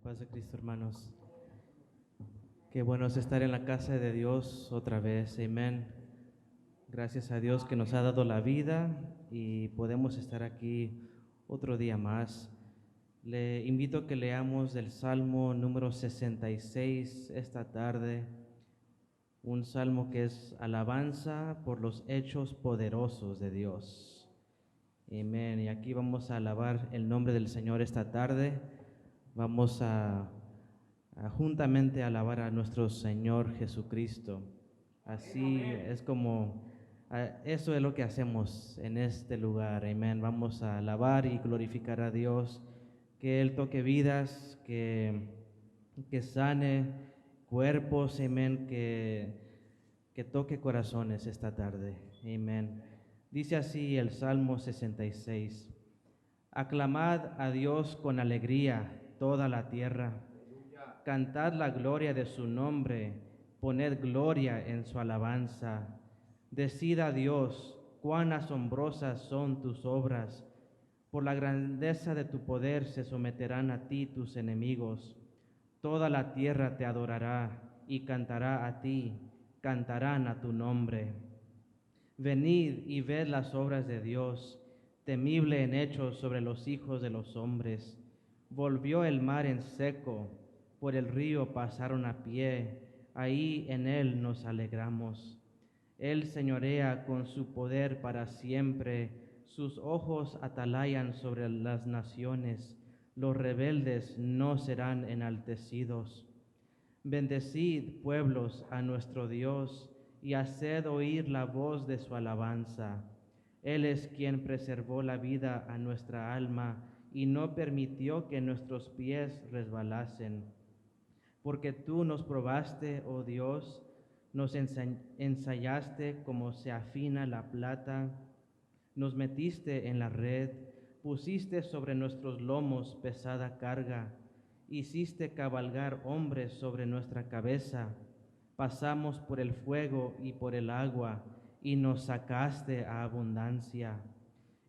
Paz de Cristo, hermanos. Qué bueno es estar en la casa de Dios otra vez. Amén. Gracias a Dios que nos ha dado la vida y podemos estar aquí otro día más. Le invito a que leamos del Salmo número 66 esta tarde. Un salmo que es alabanza por los hechos poderosos de Dios. Amén. Y aquí vamos a alabar el nombre del Señor esta tarde. Vamos a juntamente alabar a nuestro Señor Jesucristo. Así es como, eso es lo que hacemos en este lugar. Amén. Vamos a alabar y glorificar a Dios, que Él toque vidas, que sane cuerpos, amén, que toque corazones esta tarde. Amén. Dice así el Salmo 66. Aclamad a Dios con alegría toda la tierra. Cantad la gloria de su nombre, poned gloria en su alabanza. Decid a Dios, cuán asombrosas son tus obras. Por la grandeza de tu poder se someterán a ti tus enemigos. Toda la tierra te adorará y cantará a ti, cantarán a tu nombre. Venid y ved las obras de Dios, temible en hechos sobre los hijos de los hombres. Volvió el mar en seco, por el río pasaron a pie, ahí en él nos alegramos. Él señorea con su poder para siempre, sus ojos atalayan sobre las naciones, los rebeldes no serán enaltecidos. Bendecid, pueblos, a nuestro Dios, y haced oír la voz de su alabanza. Él es quien preservó la vida a nuestra alma y no permitió que nuestros pies resbalasen. Porque tú nos probaste, oh Dios, nos ensayaste como se afina la plata, nos metiste en la red, pusiste sobre nuestros lomos pesada carga, hiciste cabalgar hombres sobre nuestra cabeza, pasamos por el fuego y por el agua, y nos sacaste a abundancia.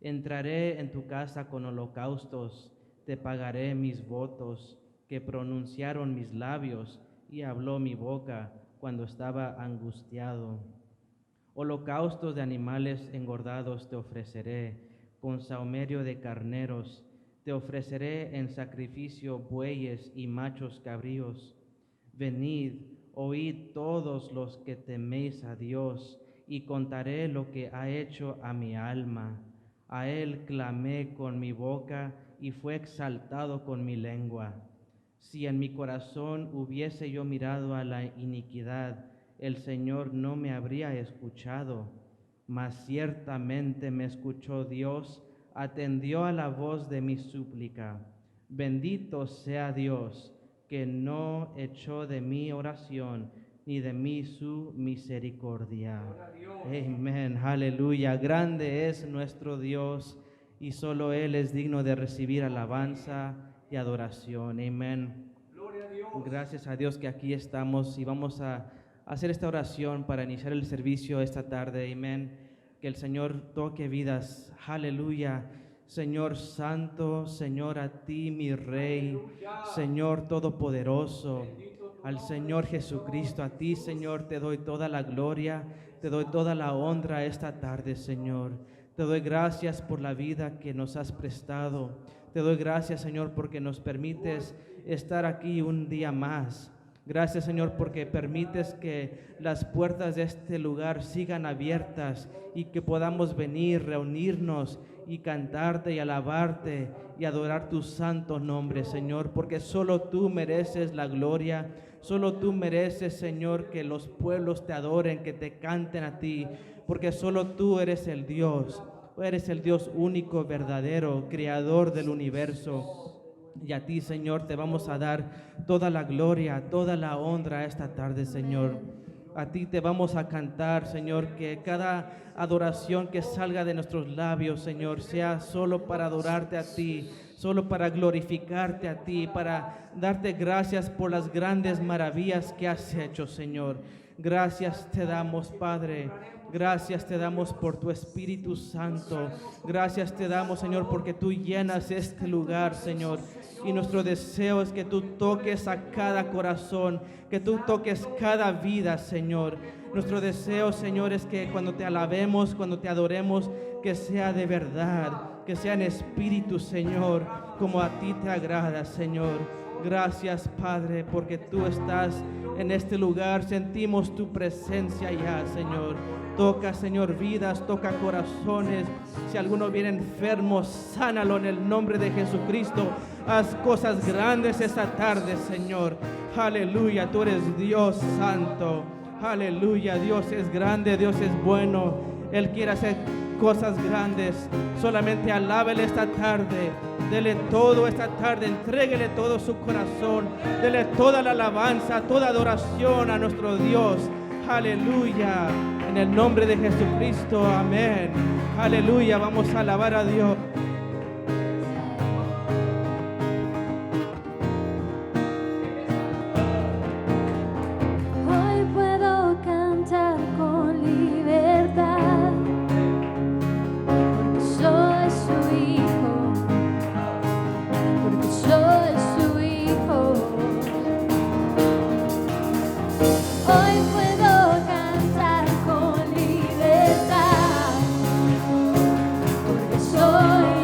Entraré en tu casa con holocaustos, te pagaré mis votos, que pronunciaron mis labios y habló mi boca cuando estaba angustiado. Holocaustos de animales engordados te ofreceré, con sahumerio de carneros, te ofreceré en sacrificio bueyes y machos cabríos. Venid, oíd todos los que teméis a Dios, y contaré lo que ha hecho a mi alma. A Él clamé con mi boca, y fue exaltado con mi lengua. Si en mi corazón hubiese yo mirado a la iniquidad, el Señor no me habría escuchado, mas ciertamente me escuchó Dios, atendió a la voz de mi súplica. Bendito sea Dios, que no echó de mi oración, ni de mí su misericordia. Amén, aleluya. Grande es nuestro Dios, y solo Él es digno de recibir alabanza y adoración. Amén. Gracias a Dios que aquí estamos y vamos a hacer esta oración para iniciar el servicio esta tarde. Amén. Que el Señor toque vidas. Aleluya. Señor Santo, Señor, a ti mi Rey, Señor Todopoderoso, al Señor Jesucristo, a ti, Señor, te doy toda la gloria, te doy toda la honra esta tarde, Señor. Te doy gracias por la vida que nos has prestado. Te doy gracias, Señor, porque nos permites estar aquí un día más. Gracias, Señor, porque permites que las puertas de este lugar sigan abiertas y que podamos venir, reunirnos y cantarte y alabarte y adorar tu santo nombre, Señor, porque solo tú mereces la gloria, solo tú mereces, Señor, que los pueblos te adoren, que te canten a ti, porque solo tú eres el Dios único, verdadero, creador del universo. Y a ti, Señor, te vamos a dar toda la gloria, toda la honra esta tarde, Señor. A ti te vamos a cantar, Señor, que cada adoración que salga de nuestros labios, Señor, sea solo para adorarte a ti, solo para glorificarte a ti, para darte gracias por las grandes maravillas que has hecho, Señor. Gracias te damos, Padre. Gracias te damos por tu Espíritu Santo. Gracias te damos, Señor, porque tú llenas este lugar, Señor. Y nuestro deseo es que tú toques a cada corazón, que tú toques cada vida, Señor. Nuestro deseo, Señor, es que cuando te alabemos, cuando te adoremos, que sea de verdad, que sea en espíritu, Señor, como a ti te agrada, Señor. Gracias, Padre, porque tú estás en este lugar. Sentimos tu presencia ya, Señor. Toca, Señor, vidas, toca corazones. Si alguno viene enfermo, sánalo en el nombre de Jesucristo. Haz cosas grandes esta tarde, Señor. Aleluya, tú eres Dios santo. Aleluya, Dios es grande, Dios es bueno. Él quiere hacer cosas grandes. Solamente alábele esta tarde. Dele todo esta tarde. Entréguele todo su corazón. Dele toda la alabanza, toda adoración a nuestro Dios. Aleluya. En el nombre de Jesucristo. Amén. Aleluya. Vamos a alabar a Dios. Hoy puedo cantar con libertad, porque soy su hijo, porque soy su hijo. Hoy puedo cantar con libertad, porque soy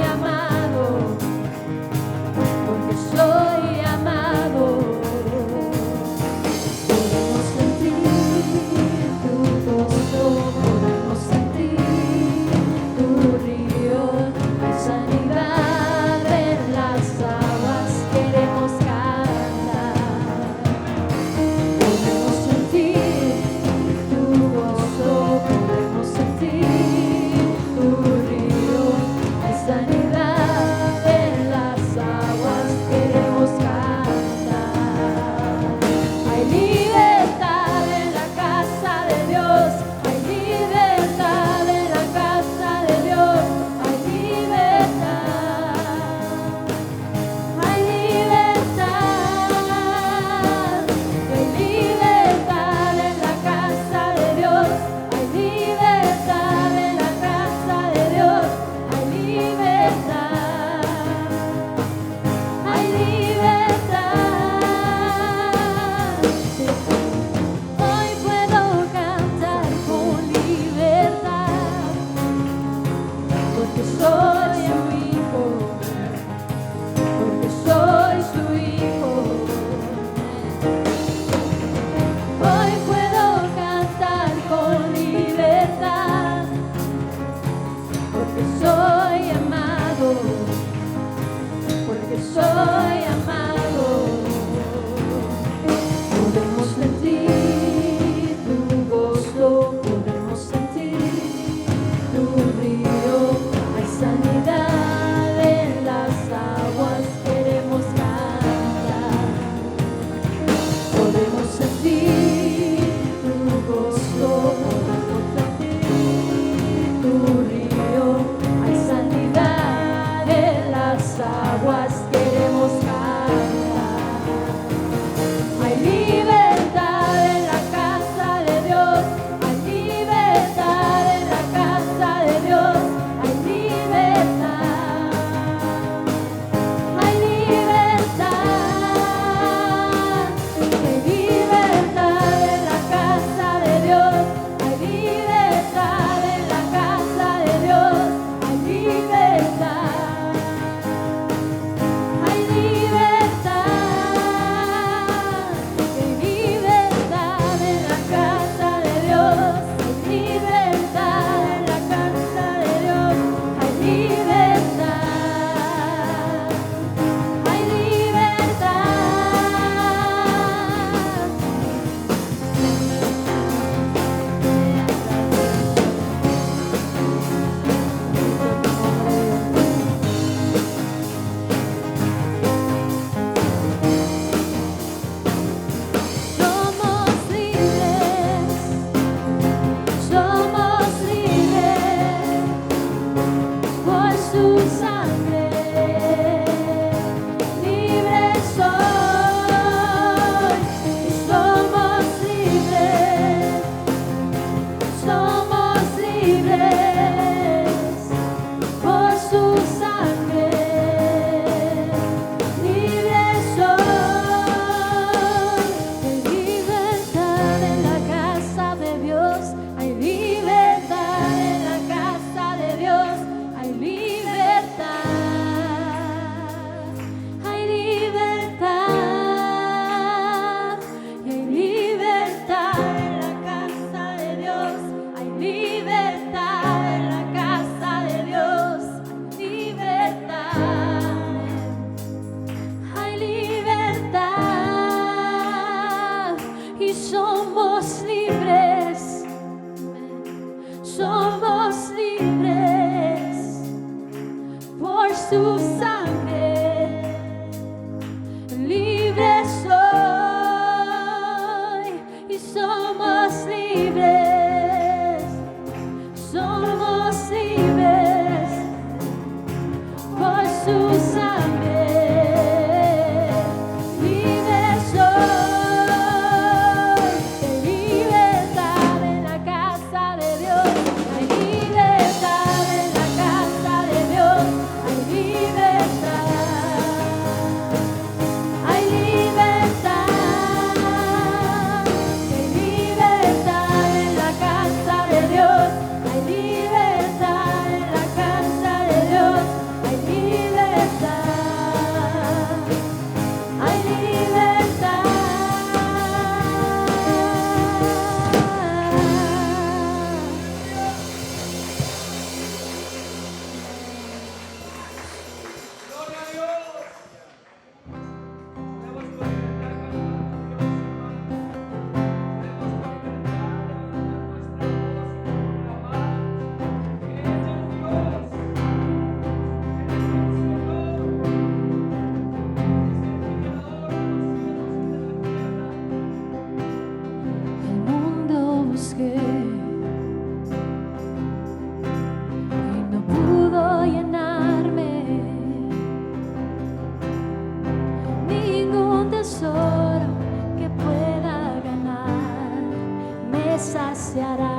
saciará.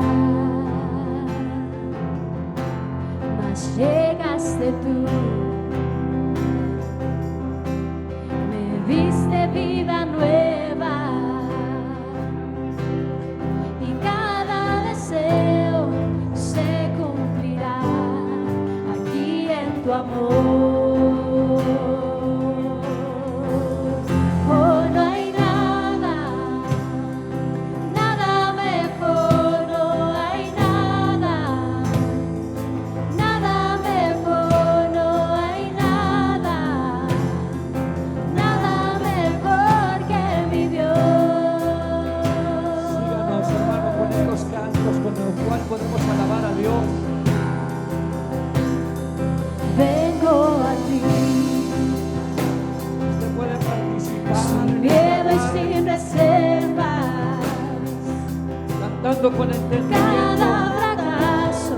Mas llegaste tú, me diste vida nueva y cada deseo se cumplirá aquí en tu amor. Oh, no hay nada, nada mejor, no hay nada, nada mejor, no hay nada, nada mejor que mi Dios. Síganos, hermano, con estos cantos con los cuales podemos alabar a Dios. Vengo a ti, Usted puede participar sin miedo y sin reservas. cantando con entendimiento. Cada fracaso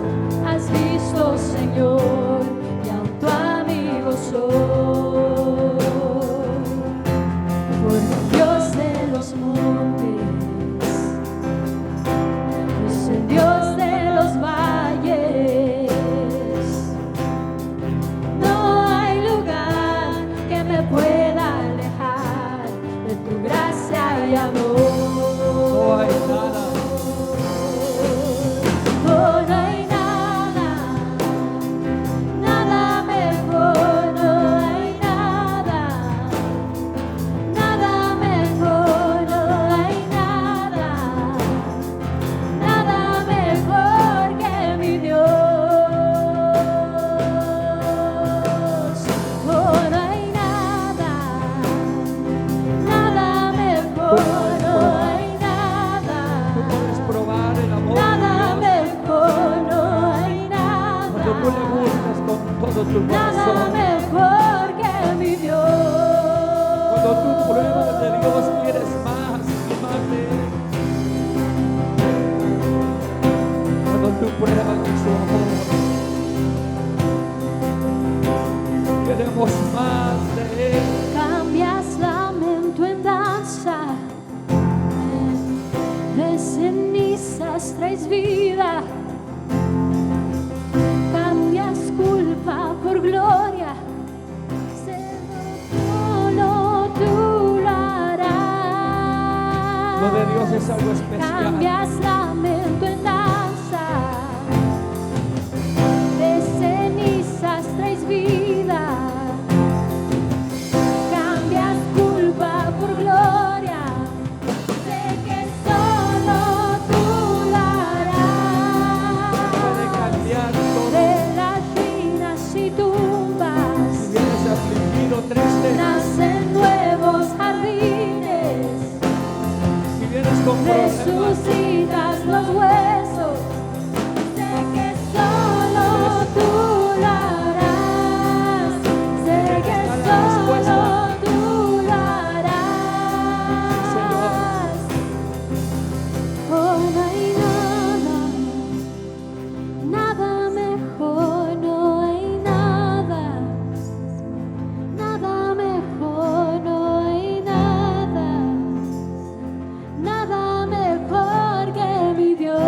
has visto, Señor, y aún tu amigo soy. Por Dios de los montes, es el Dios de los valles. No hay lugar que me pueda alejar de tu gracia y amor. No hay nada, Oh, no hay nada, nada mejor, no hay nada, nada mejor, no hay nada, nada mejor que mi Dios. Oh, no hay nada, nada mejor, no hay nada. tú puedes probar el amor Nada de Dios mejor, no hay cuando tú le nada, buscas con todo tu nada corazón. mejor que mi Dios. Cuando tú pruebas de Dios, quieres más y más de Él. Cuando tú pruebas de su amor, queremos más de Él. Cambias lamento en danza, de cenizas traes vida, cambias culpa por gloria, solo tú lo harás. Lo de Dios es algo especial. Cambias lamento en danza, de cenizas traes vida, cambias culpa por gloria, sé que solo tú lo Puede harás. cambiar todo. De las ruinas y tumbas Si vienes afligido, triste, nacen nuevos jardines. si vienes con problemas, Resucitas los huesos, sé que solo tú lo harás, sé que solo tú lo harás. Oh, no hay nada, nada mejor, no hay nada, nada mejor, no hay nada. Nada mejor que mi Dios.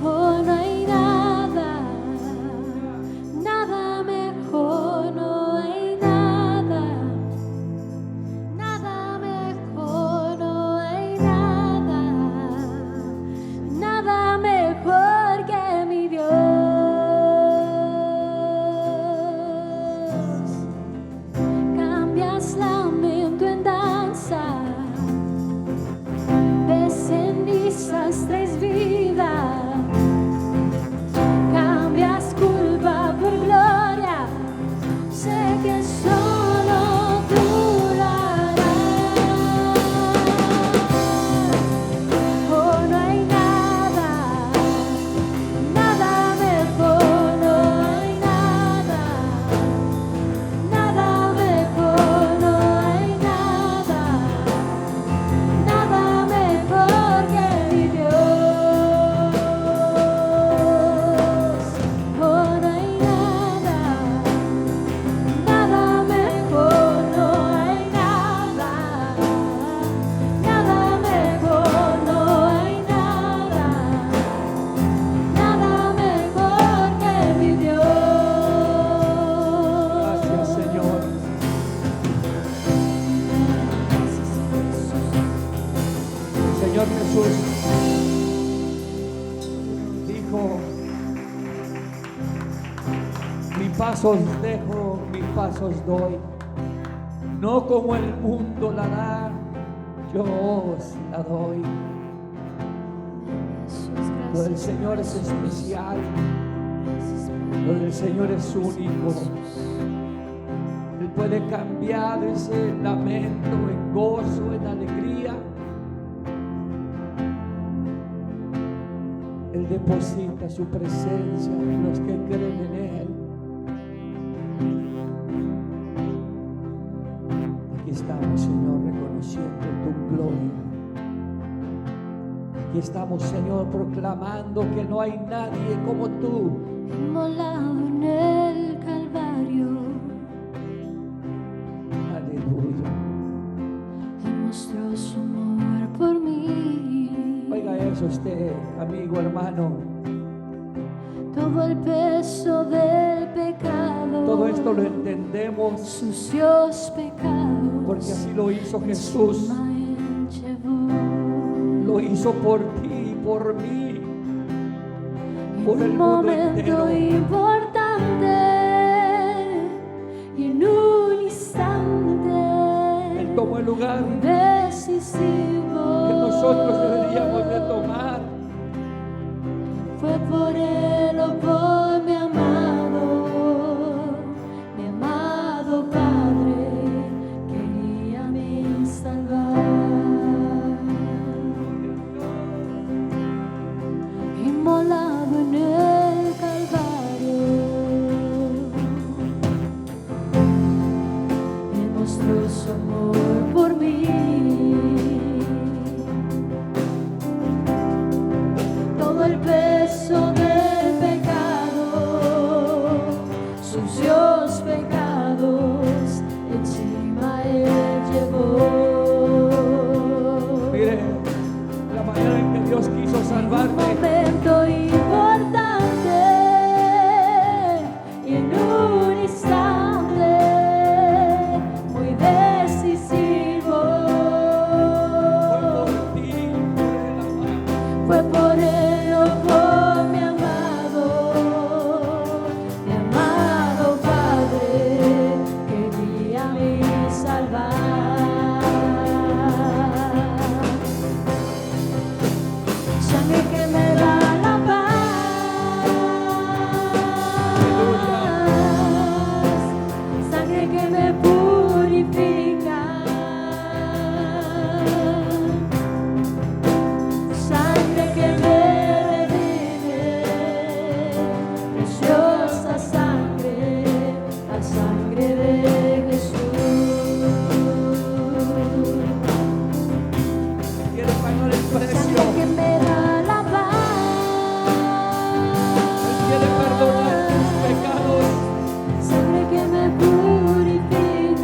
Oh, no hay nada, nada mejor, no hay nada, nada mejor, no hay nada, nada mejor que mi Dios. Cambias lamento en danza, de cenizas traes vida, cambias culpa por gloria, sé que solo tú lo harás. Oh, no hay nada, nada mejor, no hay nada. Nada mejor, no hay nada, nada mejor que mi Dios. Oh, no hay nada, nada mejor. pasos dejo, mis pasos doy. No como el mundo la da, yo os la doy. Lo del Señor es especial. Lo del Señor es único. Él puede cambiar ese lamento en gozo, en alegría. Él deposita su presencia en los que creen en Él. Aquí estamos, Señor, reconociendo tu gloria. Aquí estamos, Señor, proclamando que no hay nadie como tú. Inmolado en el Calvario, Aleluya. Él mostró su amor por mí. Oiga eso usted, amigo, hermano. Todo el peso del pecado, Todo esto lo entendemos sucios pecados, porque así lo hizo Jesús. encima Él llevó. Lo hizo por ti y por mí, por el Un mundo entero. momento importante y en un instante Él tomó el lugar decisivo que nosotros deberíamos de tomar. fue por él o por mi amado Padre, quería me salvar. Inmolado en el Calvario, Él mostró su amor por mí. Todo el peso del pecado, sucios pecados, encima Él llevó. Mire la manera en que Dios quiso Un salvarme. momento importante y en un instante muy decisivo Por ti, por el amor. fue por él o por mi amado Padre, quería me salvar. Sangre que me da la paz, sangre que me purifica, sangre que me redime, preciosa sangre, la sangre de Jesús. Quiere pagar el precio. Sangre que me da la Él quiere perdonar tus paz, pecados. sangre que me purifica,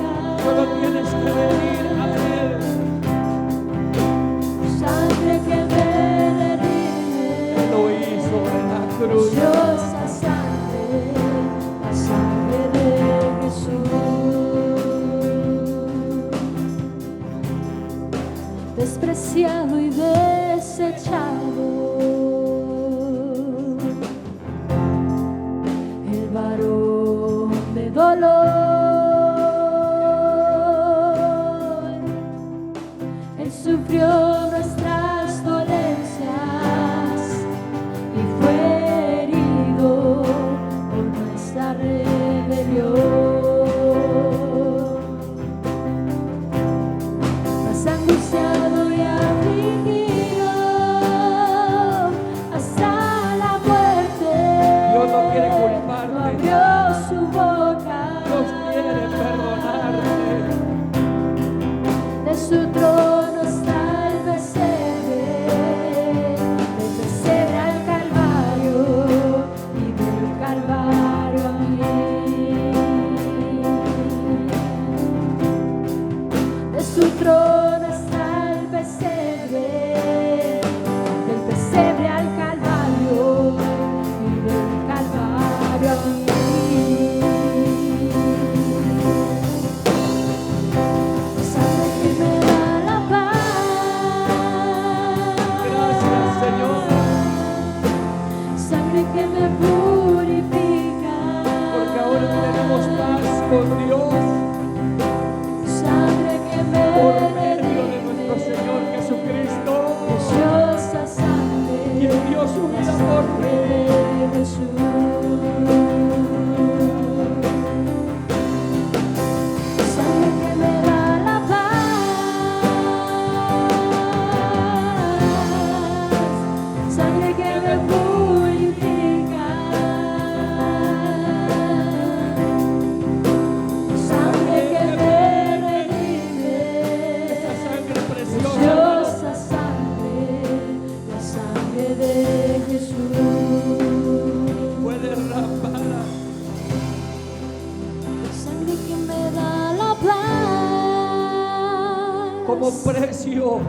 como precio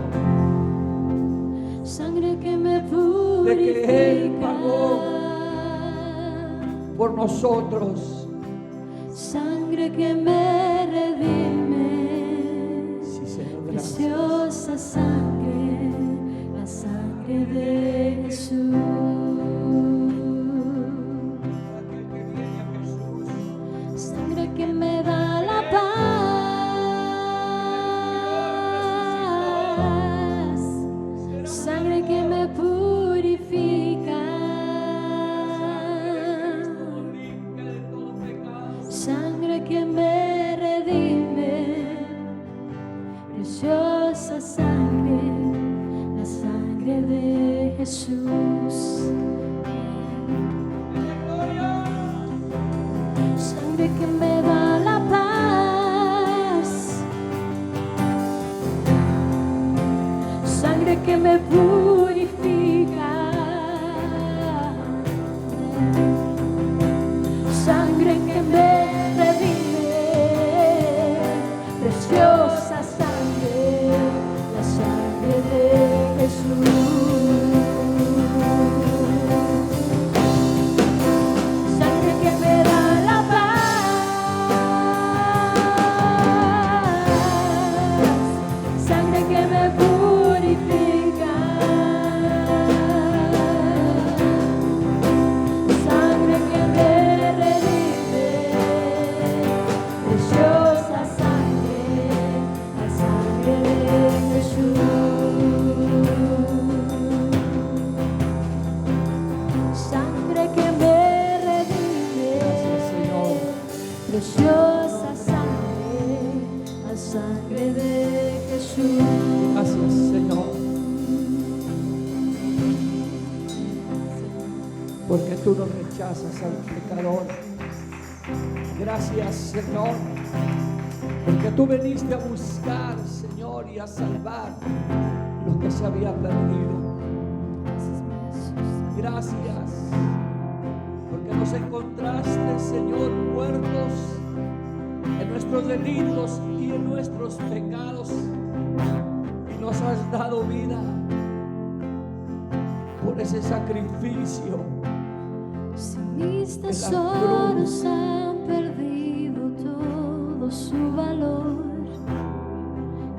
sangre que me de que Él purifica, pagó por nosotros. sangre que me redime, Sí, Señor, gracias. preciosa sangre, la sangre de Jesús. Aquel que viene a Jesús, Sangre que me da la paz, sangre que me purifica, nos limpia de todo pecado. sangre que me redime, preciosa sangre, la sangre de Jesús. Sangre que me da la paz, sangre que me purifica, sangre que me redime, preciosa sangre, la sangre de Jesús. Sangre que me da la paz, sangre que me purifica, sangre que me redime, preciosa sangre, la sangre de Jesús. Sangre que me redime, Gracias, Señor. preciosa sangre, la sangre de Jesús. Gracias, Señor. Porque tú no rechazas al pecador. Gracias, Señor. Porque tú veniste a buscar, Señor, y a salvar lo que se había perdido. Gracias. Porque nos encontraste, Señor, muertos en nuestros delitos y en nuestros pecados. Y nos has dado vida por ese sacrificio. Si mis tesoros han perdido todo su valor,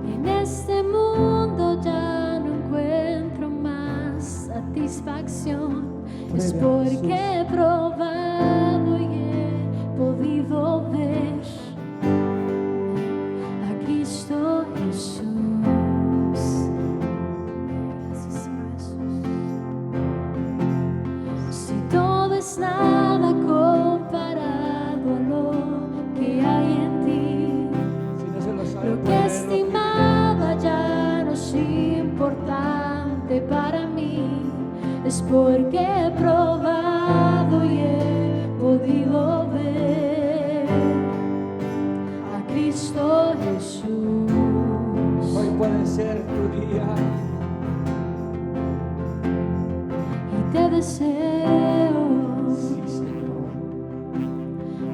en este mundo ya no encuentro más satisfacción. Es porque he probado y he podido ver a Cristo Jesús. Gracias, Señor Jesús. Si todo es nada comparado a lo que hay en ti, Si no se lo sabe lo que poner, estimaba ya no es importante para mí. Es porque he probado y he podido ver a Cristo Jesús. hoy puede ser tu día. Y te deseo Sí, Señor.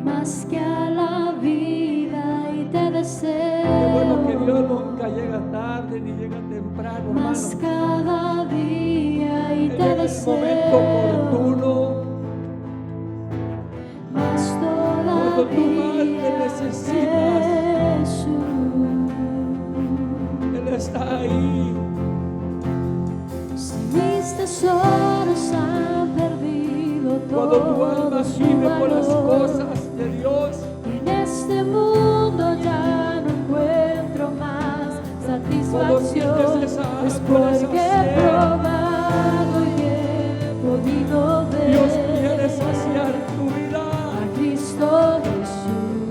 más que a la vida, y te Qué bueno que Dios deseo nunca llega tarde ni llega temprano, más hermano. cada día, y En te el deseo momento oportuno, más cuando tú más todavía, te necesitas, Jesús. Él está ahí. Si mis tesoros han perdido Cuando tu todo alma su gime por las valor, cosas de Dios, y en este mundo ya no encuentro más satisfacción. sientes esa hambre, Es porque esa he sed, probado y he podido Dios ver quiere saciar tu vida. a Cristo Jesús.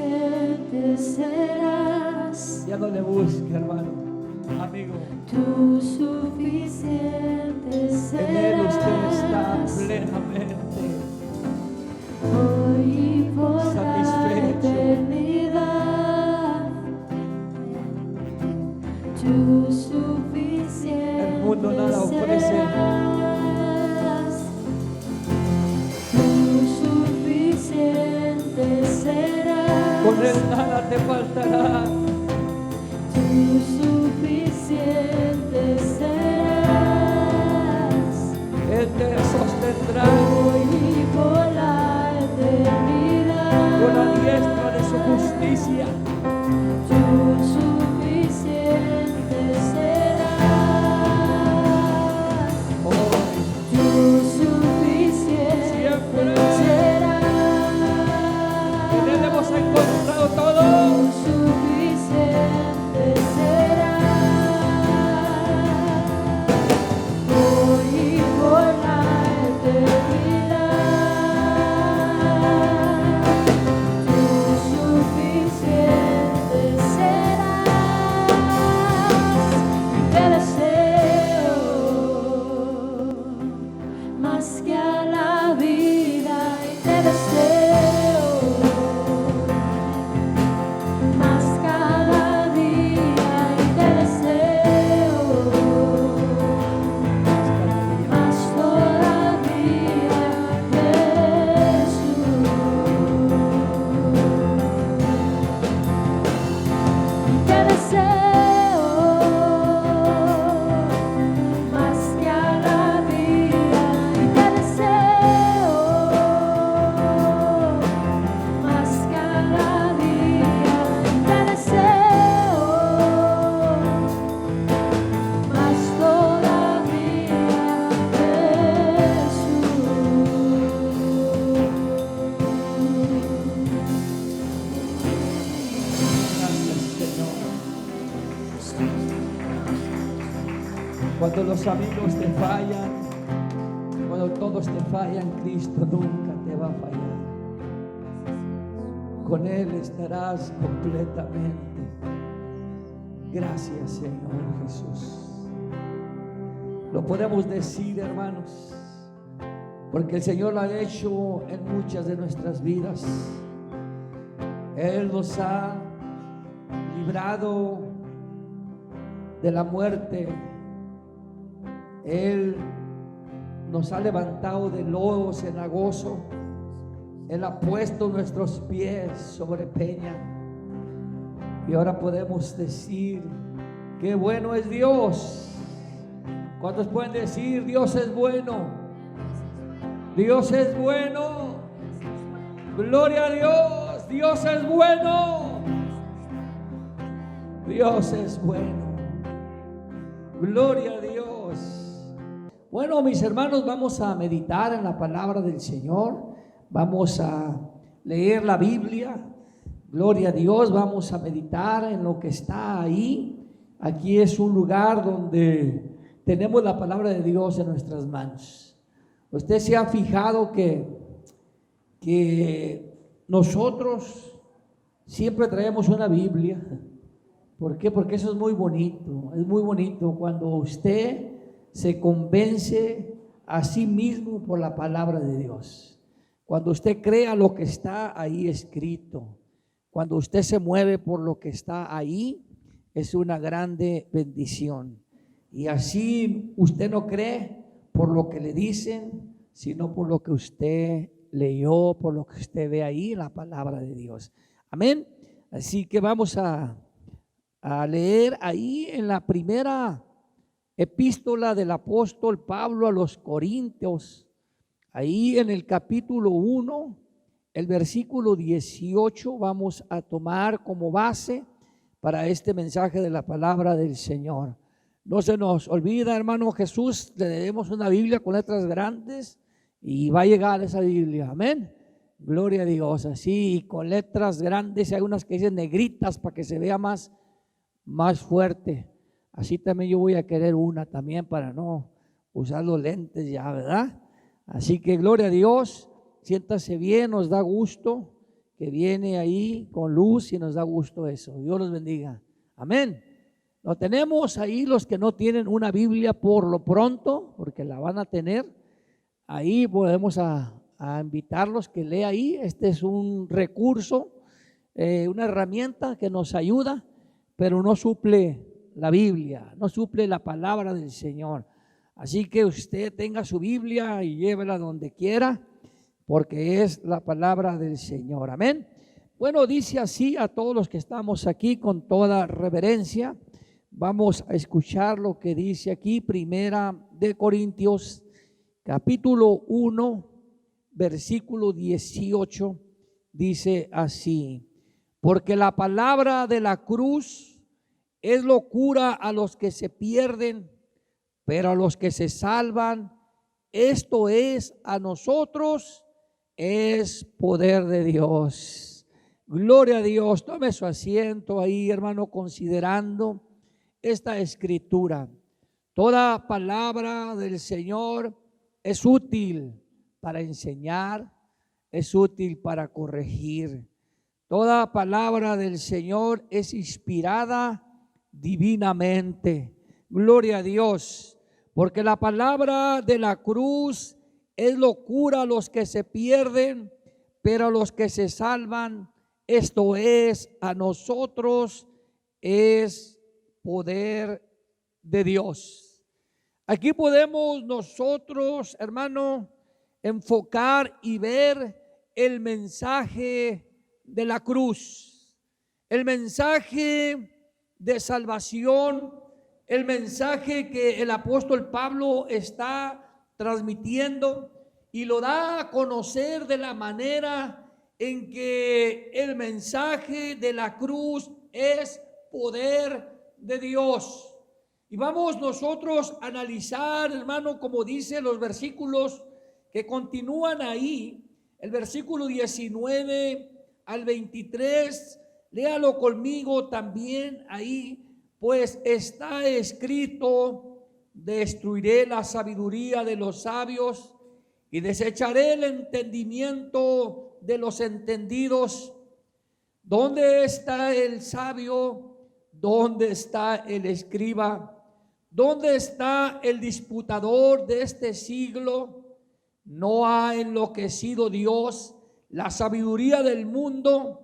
suficiente serás. Ya no le busque, hermano, amigo. Tú suficiente serás. En Él usted está plenamente hoy y por la satisfecho. eternidad. Tú suficiente El mundo nada ofrece. serás. Tú suficiente serás. Con Él nada te faltará. Tú suficiente serás. Él te sostendrá Hoy y por la eternidad. con la diestra de su justicia. Tú suficiente serás. Hoy Tú suficiente siempre serás. en Él hemos encontrado todo. Tú suficiente serás. Hoy y por la eternidad. Tú suficiente serás. Te deseo más que a la vida y te deseo más cada día y te deseo más todavía, Jesús. Te deseo más que a la vida y te deseo más cada día y te deseo más todavía, Gracias, Señor. Cuando los amigos te fallan, cuando todos te fallan, Cristo nunca te va a fallar. Con Él estarás completamente. Gracias, Señor Jesús. Lo podemos decir, hermanos, porque el Señor lo ha hecho en muchas de nuestras vidas. Él nos ha librado de la muerte. Él nos ha levantado del lodo cenagoso. Él ha puesto nuestros pies sobre peña. Y ahora podemos decir, qué bueno es Dios. ¿Cuántos pueden decir, Dios es bueno? Dios es bueno. Gloria a Dios. Dios es bueno. Dios es bueno. Gloria a Dios. Bueno, mis hermanos, vamos a meditar en la palabra del Señor. Vamos a leer la Biblia. Gloria a Dios. Vamos a meditar en lo que está ahí. Aquí es un lugar donde tenemos la palabra de Dios en nuestras manos. Usted se ha fijado que nosotros siempre traemos una Biblia. ¿Por qué? Porque eso es muy bonito. Es muy bonito cuando usted se convence a sí mismo por la palabra de Dios. Cuando usted crea lo que está ahí escrito. Cuando usted se mueve por lo que está ahí, es una grande bendición. Y así usted no cree por lo que le dicen, sino por lo que usted leyó, por lo que usted ve ahí en la palabra de Dios. Amén. Así que vamos a leer ahí en la primera epístola del apóstol Pablo a los Corintios, ahí en el capítulo 1, el versículo 18, vamos a tomar como base para este mensaje de la palabra del Señor. No se nos olvida, hermano, Jesús, le debemos una Biblia con letras grandes y va a llegar esa Biblia, amén. Gloria a Dios, así con letras grandes, hay unas que dicen negritas para que se vea más fuerte. Así también yo voy a querer una también para no usar los lentes ya, ¿verdad? Así que gloria a Dios, siéntase bien, nos da gusto que viene ahí con luz y nos da gusto eso. Dios los bendiga. Amén. Lo tenemos ahí los que no tienen una Biblia por lo pronto, porque la van a tener. Ahí podemos a invitarlos que lea ahí. Este es un recurso, una herramienta que nos ayuda, pero no suple la Biblia, no suple la palabra del Señor. Así que usted tenga su Biblia y llévela donde quiera, porque es la palabra del Señor. Amén. Bueno, dice así a todos los que estamos aquí con toda reverencia. Vamos a escuchar lo que dice aquí, Primera de Corintios, capítulo 1, versículo 18, dice así: porque la palabra de la cruz es locura a los que se pierden, pero a los que se salvan, esto es, a nosotros, es poder de Dios. Gloria a Dios. Tome su asiento ahí, hermano, considerando esta escritura. Toda palabra del Señor es útil para enseñar, es útil para corregir. Toda palabra del Señor es inspirada divinamente. Gloria a Dios, porque la palabra de la cruz es locura a los que se pierden, pero a los que se salvan, esto es, a nosotros, es poder de Dios. Aquí podemos nosotros, hermano, enfocar y ver el mensaje de la cruz, el mensaje de salvación, el mensaje que el apóstol Pablo está transmitiendo y lo da a conocer de la manera en que el mensaje de la cruz es poder de Dios. Y vamos nosotros a analizar, hermano, como dice los versículos que continúan ahí, el versículo 19 al 23, léalo conmigo también ahí, pues está escrito: destruiré la sabiduría de los sabios y desecharé el entendimiento de los entendidos. ¿Dónde está el sabio? ¿Dónde está el escriba? ¿Dónde está el disputador de este siglo? ¿No ha enloquecido Dios la sabiduría del mundo?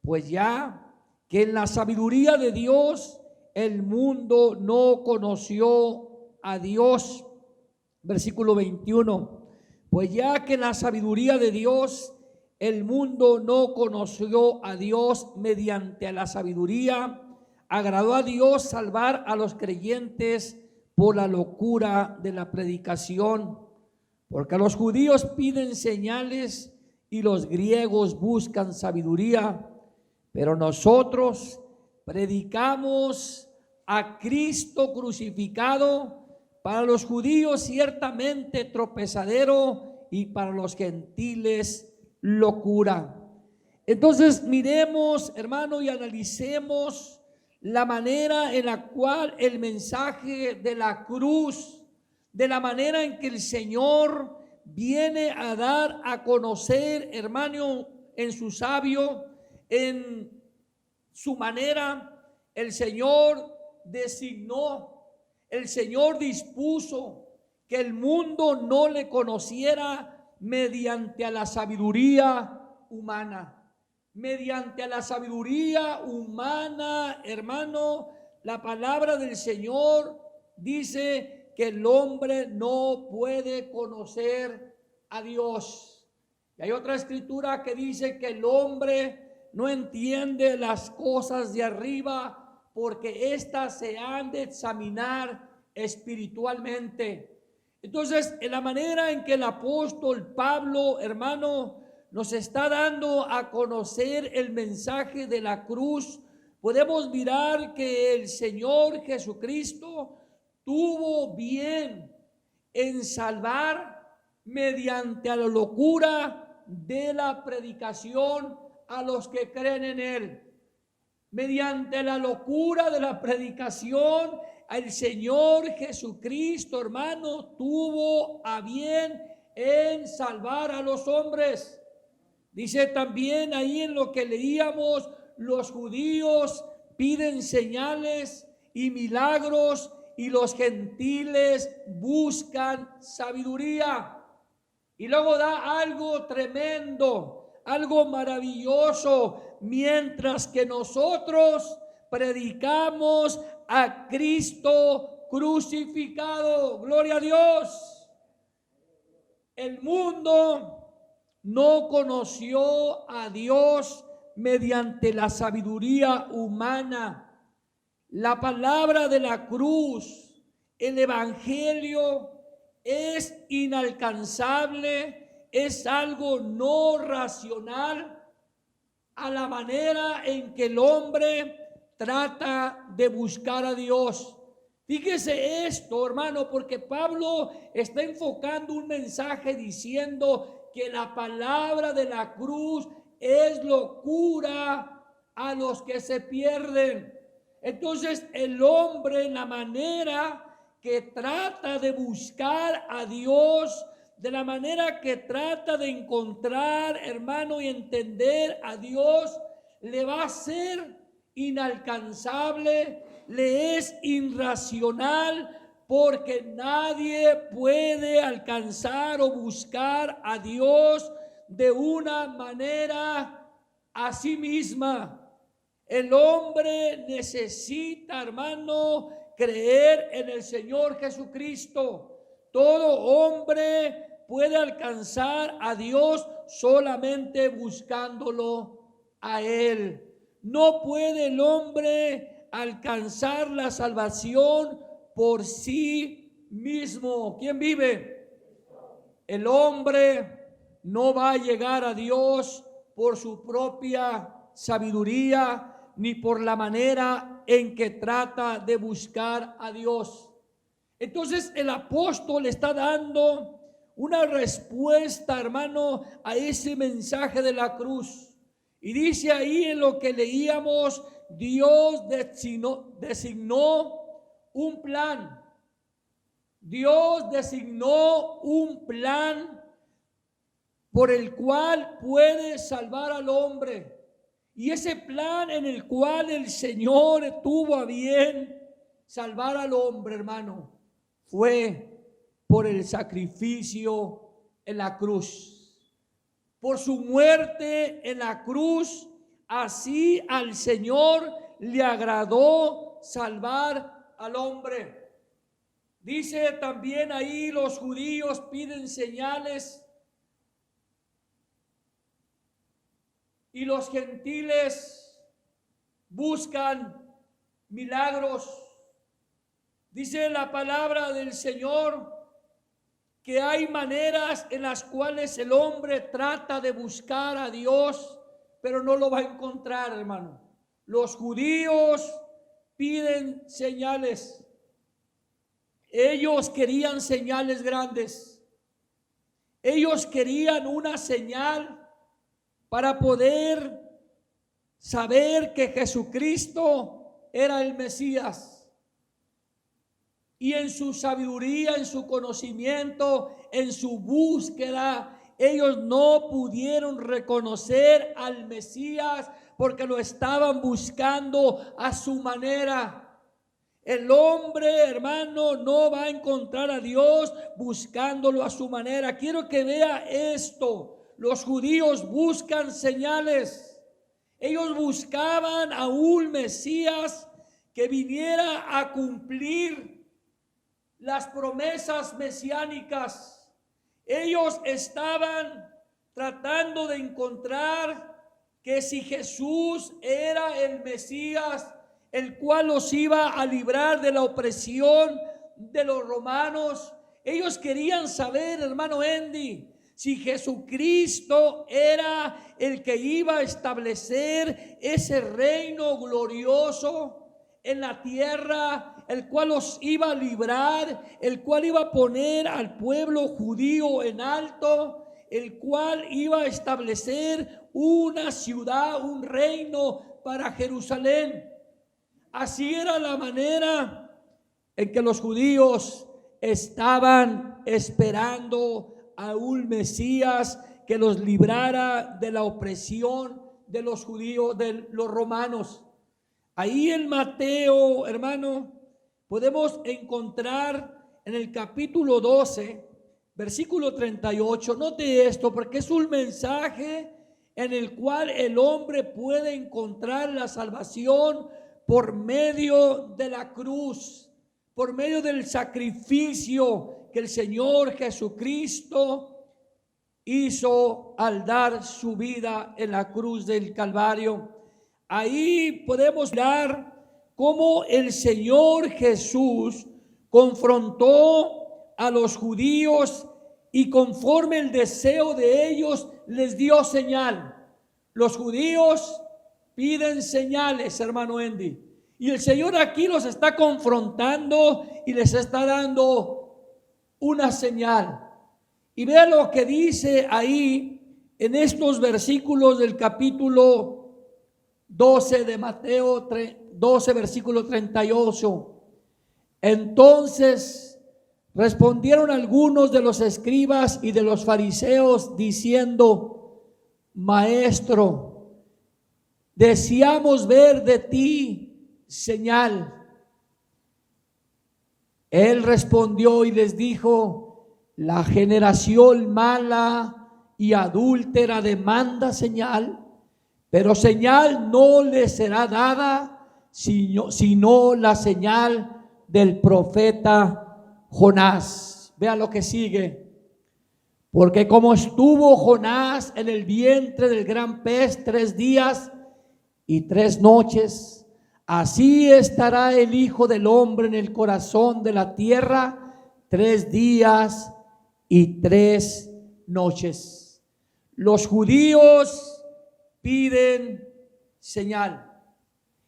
Pues ya que en la sabiduría de Dios el mundo no conoció a Dios. Versículo 21. Pues ya que en la sabiduría de Dios el mundo no conoció a Dios, mediante la sabiduría agradó a Dios salvar a los creyentes por la locura de la predicación. Porque a los judíos piden señales y los griegos buscan sabiduría, pero nosotros predicamos a Cristo crucificado, para los judíos ciertamente tropezadero y para los gentiles locura. Entonces miremos, hermano, y analicemos la manera en la cual el mensaje de la cruz, de la manera en que el Señor viene a dar a conocer, hermano, en su sabio, en su manera, el Señor designó, el Señor dispuso que el mundo no le conociera mediante a la sabiduría humana. Mediante a la sabiduría humana, hermano, la palabra del Señor dice que el hombre no puede conocer a Dios. Y hay otra escritura que dice que el hombre no entiende las cosas de arriba, porque éstas se han de examinar espiritualmente. Entonces, en la manera en que el apóstol Pablo, hermano, nos está dando a conocer el mensaje de la cruz, podemos mirar que el Señor Jesucristo tuvo bien en salvar mediante a la locura de la predicación a los que creen en Él. Mediante la locura de la predicación, el Señor Jesucristo, hermano, tuvo a bien en salvar a los hombres. Dice también ahí en lo que leíamos, los judíos piden señales y milagros y los gentiles buscan sabiduría. Y luego da algo tremendo, algo maravilloso, mientras que nosotros predicamos a Cristo crucificado. Gloria a Dios. El mundo no conoció a Dios mediante la sabiduría humana. La palabra de la cruz, el evangelio, es inalcanzable, es algo no racional a la manera en que el hombre trata de buscar a Dios. Fíjese esto, hermano, porque Pablo está enfocando un mensaje diciendo que la palabra de la cruz es locura a los que se pierden. Entonces el hombre, en la manera que trata de buscar a Dios, de la manera que trata de encontrar, hermano, y entender a Dios, le va a ser inalcanzable, le es irracional, porque nadie puede alcanzar o buscar a Dios de una manera a sí misma. El hombre necesita, hermano, creer en el Señor Jesucristo. Todo hombre puede alcanzar a Dios solamente buscándolo a Él. No puede el hombre alcanzar la salvación por sí mismo. ¿Quién vive? El hombre no va a llegar a Dios por su propia sabiduría ni por la manera en que trata de buscar a Dios. Entonces el apóstol está dando una respuesta, hermano, a ese mensaje de la cruz. Y dice ahí en lo que leíamos, Dios designó un plan. Dios designó un plan por el cual puede salvar al hombre. Y ese plan en el cual el Señor tuvo a bien salvar al hombre, hermano, fue por el sacrificio en la cruz. Por su muerte en la cruz, así al Señor le agradó salvar al hombre. Dice también ahí, los judíos piden señales y los gentiles buscan milagros. Dice la palabra del Señor que hay maneras en las cuales el hombre trata de buscar a Dios, pero no lo va a encontrar, hermano. Los judíos piden señales. Ellos querían señales grandes. Ellos querían una señal para poder saber que Jesucristo era el Mesías. Y en su sabiduría, en su conocimiento, en su búsqueda, ellos no pudieron reconocer al Mesías porque lo estaban buscando a su manera. El hombre, hermano, no va a encontrar a Dios buscándolo a su manera. Quiero que vea esto. Los judíos buscan señales. Ellos buscaban a un Mesías que viniera a cumplir las promesas mesiánicas. Ellos estaban tratando de encontrar que si Jesús era el Mesías, el cual los iba a librar de la opresión de los romanos. Ellos querían saber, hermano Andy, si Jesucristo era el que iba a establecer ese reino glorioso en la tierra, el cual los iba a librar, el cual iba a poner al pueblo judío en alto, el cual iba a establecer una ciudad, un reino para Jerusalén. Así era la manera en que los judíos estaban esperando a un Mesías que los librara de la opresión de los judíos, de los romanos. Ahí en Mateo, hermano, podemos encontrar en el capítulo 12, versículo 38, note esto, porque es un mensaje en el cual el hombre puede encontrar la salvación por medio de la cruz, por medio del sacrificio que el Señor Jesucristo hizo al dar su vida en la cruz del Calvario. Ahí podemos ver cómo el Señor Jesús confrontó a los judíos y conforme el deseo de ellos les dio señal. Los judíos piden señales, hermano Andy, y el Señor aquí los está confrontando y les está dando una señal. Y vea lo que dice ahí en estos versículos del capítulo 12 de Mateo 12, versículo 38. Entonces respondieron algunos de los escribas y de los fariseos diciendo: Maestro, deseamos ver de ti señal. Él respondió y les dijo: la generación mala y adúltera demanda señal, pero señal no le será dada sino la señal del profeta Jonás. Vea lo que sigue. Porque como estuvo Jonás en el vientre del gran pez 3 días y 3 noches, así estará el Hijo del Hombre en el corazón de la tierra 3 días y 3 noches. Los judíos piden señal.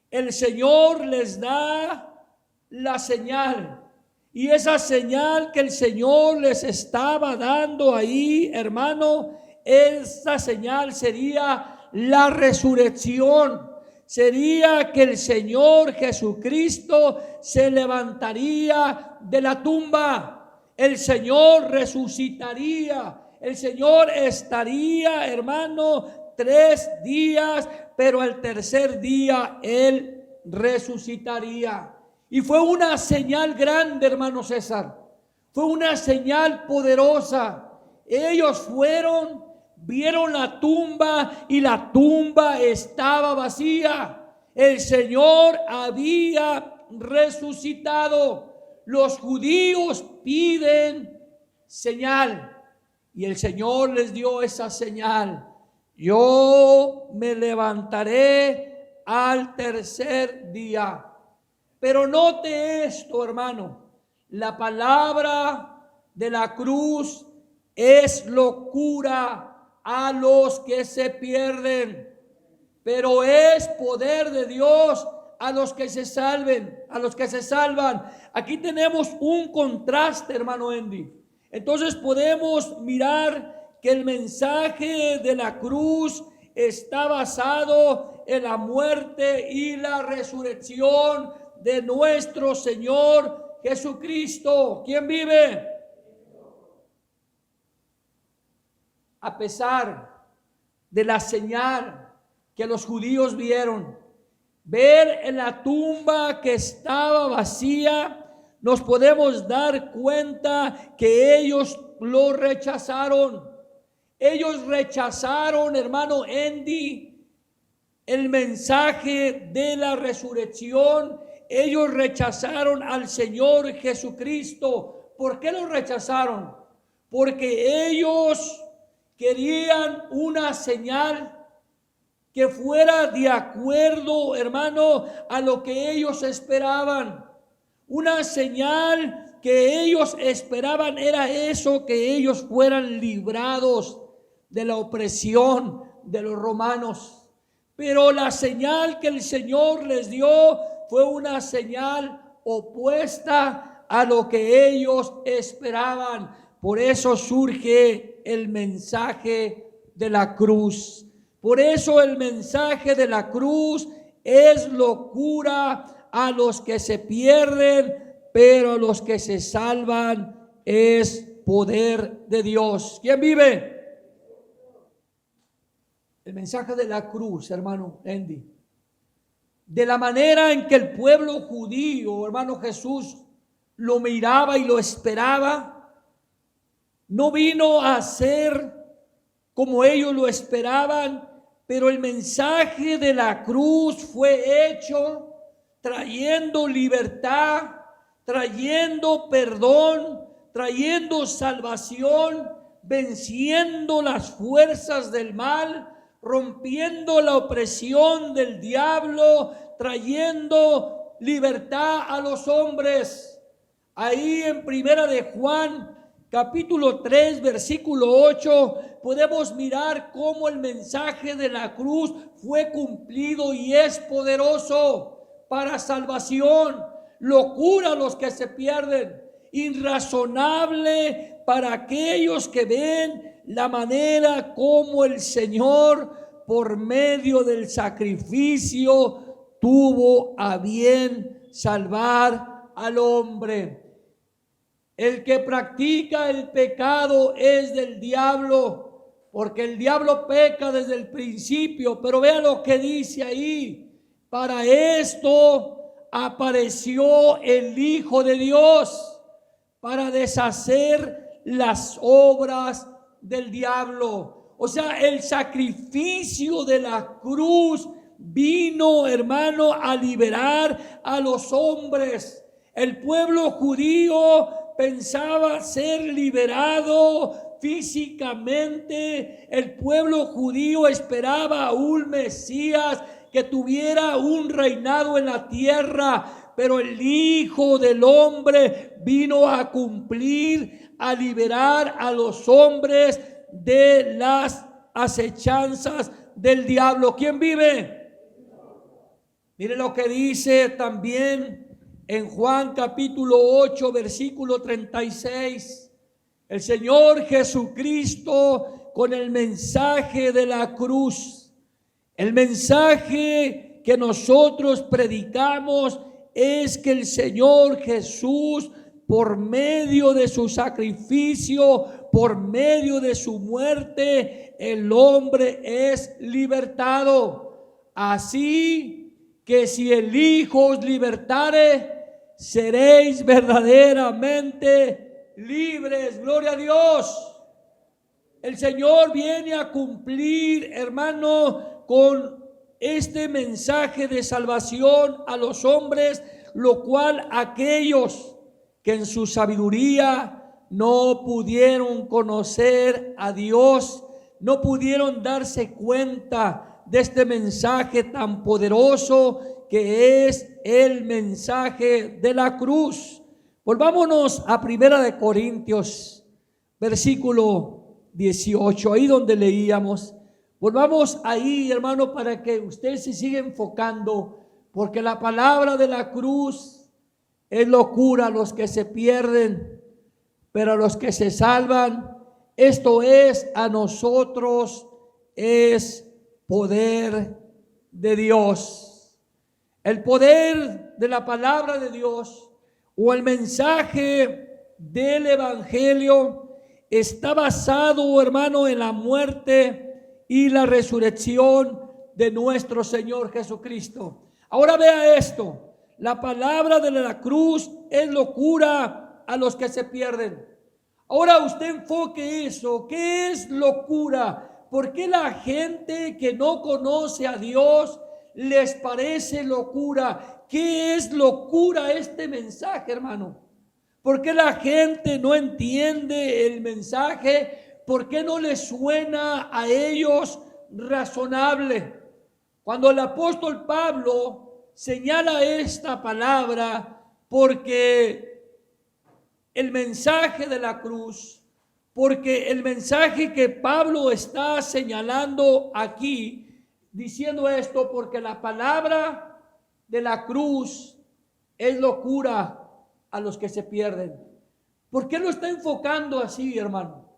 El Señor les da la señal. Y esa señal que el Señor les estaba dando ahí, hermano, esa señal sería la resurrección. Sería que el Señor Jesucristo se levantaría de la tumba. El Señor resucitaría. El Señor estaría, hermano, 3 días, pero al tercer día Él resucitaría. Y fue una señal grande, hermano César. Fue una señal poderosa. Ellos fueron, vieron la tumba y la tumba estaba vacía. El Señor había resucitado. Los judíos piden señal y el Señor les dio esa señal. Yo me levantaré al tercer día. Pero note esto, hermano, la palabra de la cruz es locura a los que se pierden, pero es poder de Dios a los que se salvan. Aquí tenemos un contraste, hermano Andy. Entonces podemos mirar que el mensaje de la cruz está basado en la muerte y la resurrección de nuestro Señor Jesucristo. ¿Quién vive? A pesar de la señal que los judíos vieron, ver en la tumba que estaba vacía, nos podemos dar cuenta que ellos lo rechazaron. Ellos rechazaron, hermano Andy, el mensaje de la resurrección. Ellos rechazaron al Señor Jesucristo. ¿Por qué lo rechazaron? Porque ellos querían una señal que fuera de acuerdo, hermano, a lo que ellos esperaban. Una señal que ellos esperaban era eso, que ellos fueran librados de la opresión de los romanos. Pero la señal que el Señor les dio fue una señal opuesta a lo que ellos esperaban. Por eso surge el mensaje de la cruz. Por eso el mensaje de la cruz es locura a los que se pierden, pero a los que se salvan es poder de Dios. ¿Quién vive? El mensaje de la cruz, hermano Andy, de la manera en que el pueblo judío, hermano Jesús, lo miraba y lo esperaba, no vino a ser como ellos lo esperaban, pero el mensaje de la cruz fue hecho trayendo libertad, trayendo perdón, trayendo salvación, venciendo las fuerzas del mal, rompiendo la opresión del diablo, trayendo libertad a los hombres. Ahí en Primera de Juan, capítulo 3, versículo 8, podemos mirar cómo el mensaje de la cruz fue cumplido y es poderoso para salvación, locura a los que se pierden, irrazonable para aquellos que ven la manera como el Señor, por medio del sacrificio, tuvo a bien salvar al hombre. El que practica el pecado es del diablo, porque el diablo peca desde el principio. Pero vea lo que dice ahí: para esto apareció el Hijo de Dios, para deshacer las obras del diablo. O sea, el sacrificio de la cruz vino, hermano, a liberar a los hombres. El pueblo judío pensaba ser liberado físicamente. El pueblo judío esperaba a un Mesías que tuviera un reinado en la tierra, pero el Hijo del Hombre vino a cumplir, a liberar a los hombres de las acechanzas del diablo. ¿Quién vive? Mire lo que dice también en Juan capítulo 8, versículo 36. El Señor Jesucristo con el mensaje de la cruz. El mensaje que nosotros predicamos es que el Señor Jesús, por medio de su sacrificio, por medio de su muerte, el hombre es libertado. Así que si el Hijo os libertare, seréis verdaderamente libres. Gloria a Dios. El Señor viene a cumplir, hermano, con este mensaje de salvación a los hombres, lo cual aquellos que en su sabiduría no pudieron conocer a Dios, no pudieron darse cuenta de este mensaje tan poderoso que es el mensaje de la cruz. Volvámonos a Primera de Corintios, versículo 18, ahí donde leíamos. Volvamos ahí, hermano, para que usted se siga enfocando, porque la palabra de la cruz es locura a los que se pierden, pero a los que se salvan, esto es, a nosotros es poder de Dios. El poder de la palabra de Dios o el mensaje del evangelio está basado, hermano, en la muerte y la resurrección de nuestro Señor Jesucristo. Ahora vea esto: la palabra de la cruz es locura a los que se pierden. Ahora usted enfoque eso. ¿Qué es locura? ¿Por qué la gente que no conoce a Dios les parece locura? ¿Qué es locura este mensaje, hermano? ¿Por qué la gente no entiende el mensaje? ¿Por qué no les suena a ellos razonable? Cuando el apóstol Pablo señala esta palabra, porque el mensaje de la cruz, porque el mensaje que Pablo está señalando aquí, diciendo esto, porque la palabra de la cruz es locura a los que se pierden. ¿Por qué lo está enfocando así, hermano?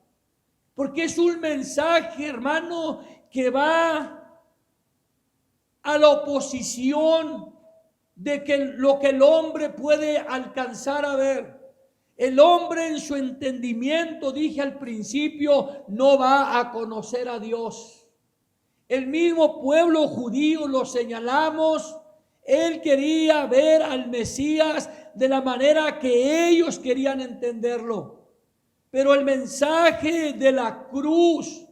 Porque es un mensaje, hermano, que va a la oposición de que lo que el hombre puede alcanzar a ver. El hombre en su entendimiento, dije al principio, no va a conocer a Dios. El mismo pueblo judío, lo señalamos, él quería ver al Mesías de la manera que ellos querían entenderlo. Pero el mensaje de la cruz,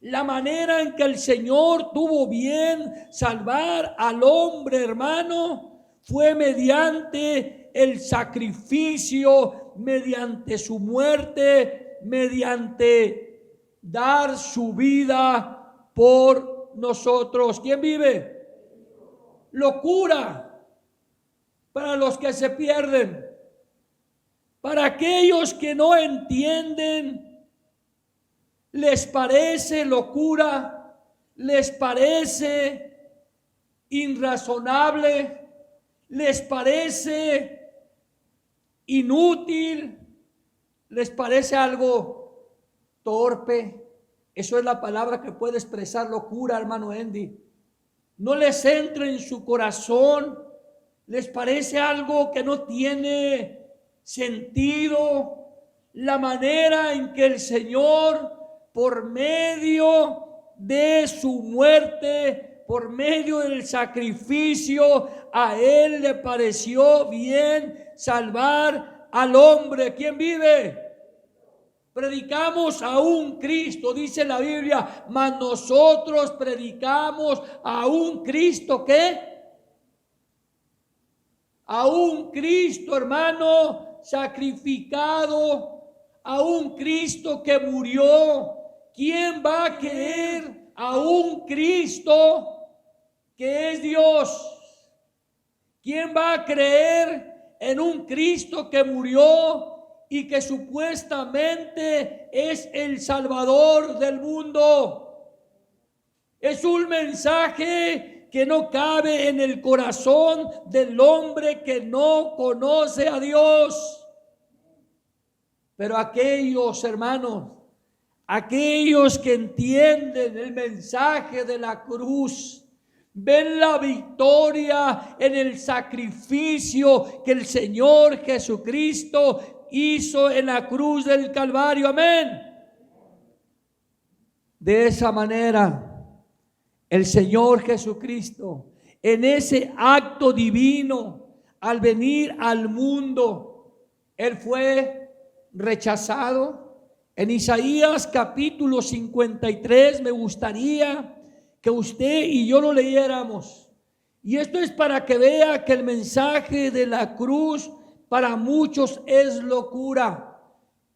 la manera en que el Señor tuvo bien salvar al hombre, hermano, fue mediante el sacrificio, mediante su muerte, mediante dar su vida por nosotros. ¿Quién vive? Locura para los que se pierden. Para aquellos que no entienden, les parece locura, les parece irrazonable, les parece inútil, les parece algo torpe. Eso es la palabra que puede expresar locura, hermano Andy. No les entra en su corazón, les parece algo que no tiene sentido, la manera en que el Señor, por medio de su muerte, por medio del sacrificio, a Él le pareció bien salvar al hombre. ¿Quién vive? Predicamos a un Cristo, dice la Biblia, mas nosotros predicamos a un Cristo, ¿qué? A un Cristo, hermano, sacrificado, a un Cristo que murió. ¿Quién va a creer a un Cristo que es Dios? ¿Quién va a creer en un Cristo que murió y que supuestamente es el Salvador del mundo? Es un mensaje que no cabe en el corazón del hombre que no conoce a Dios. Pero aquellos, hermanos, aquellos que entienden el mensaje de la cruz, ven la victoria en el sacrificio que el Señor Jesucristo hizo en la cruz del Calvario. Amén. De esa manera, el Señor Jesucristo, en ese acto divino, al venir al mundo, Él fue rechazado. En Isaías capítulo 53, me gustaría que usted y yo lo leyéramos. Y esto es para que vea que el mensaje de la cruz para muchos es locura.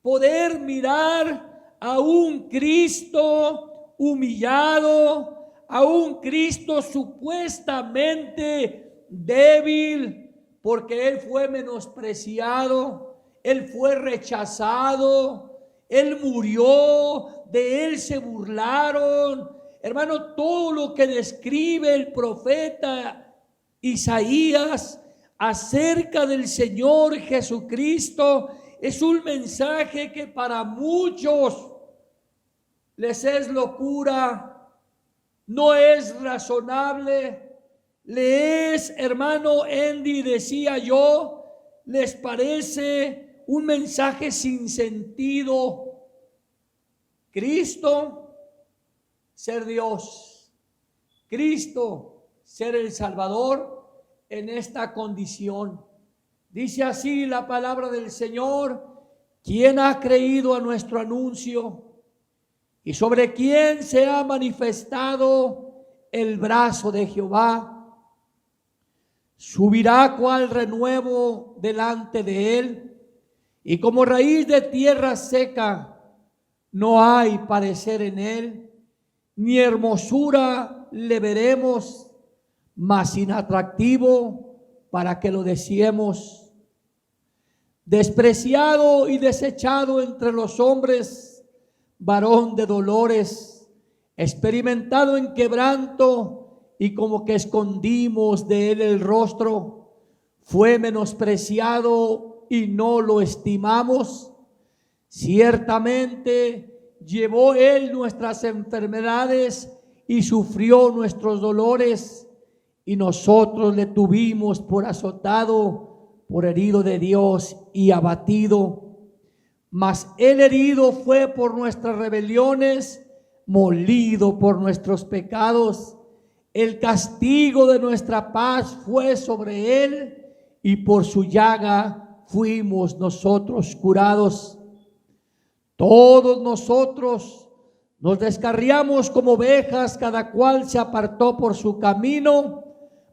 Poder mirar a un Cristo humillado, a un Cristo supuestamente débil, porque Él fue menospreciado, Él fue rechazado, Él murió, de Él se burlaron. Hermano, todo lo que describe el profeta Isaías acerca del Señor Jesucristo es un mensaje que para muchos les es locura. No es razonable, le es, hermano Andy, decía yo, les parece un mensaje sin sentido. Cristo, ser Dios, Cristo, ser el Salvador en esta condición. Dice así la palabra del Señor: ¿quién ha creído a nuestro anuncio? ¿Y sobre quién se ha manifestado el brazo de Jehová? Subirá cual renuevo delante de él, y como raíz de tierra seca, no hay parecer en él, ni hermosura le veremos, mas inatractivo para que lo deseemos. Despreciado y desechado entre los hombres, varón de dolores, experimentado en quebranto, y como que escondimos de él el rostro. Fue menospreciado y no lo estimamos. Ciertamente llevó él nuestras enfermedades y sufrió nuestros dolores, y nosotros le tuvimos por azotado, por herido de Dios y abatido. Mas él herido fue por nuestras rebeliones, molido por nuestros pecados. El castigo de nuestra paz fue sobre él, y por su llaga fuimos nosotros curados. Todos nosotros nos descarriamos como ovejas, cada cual se apartó por su camino,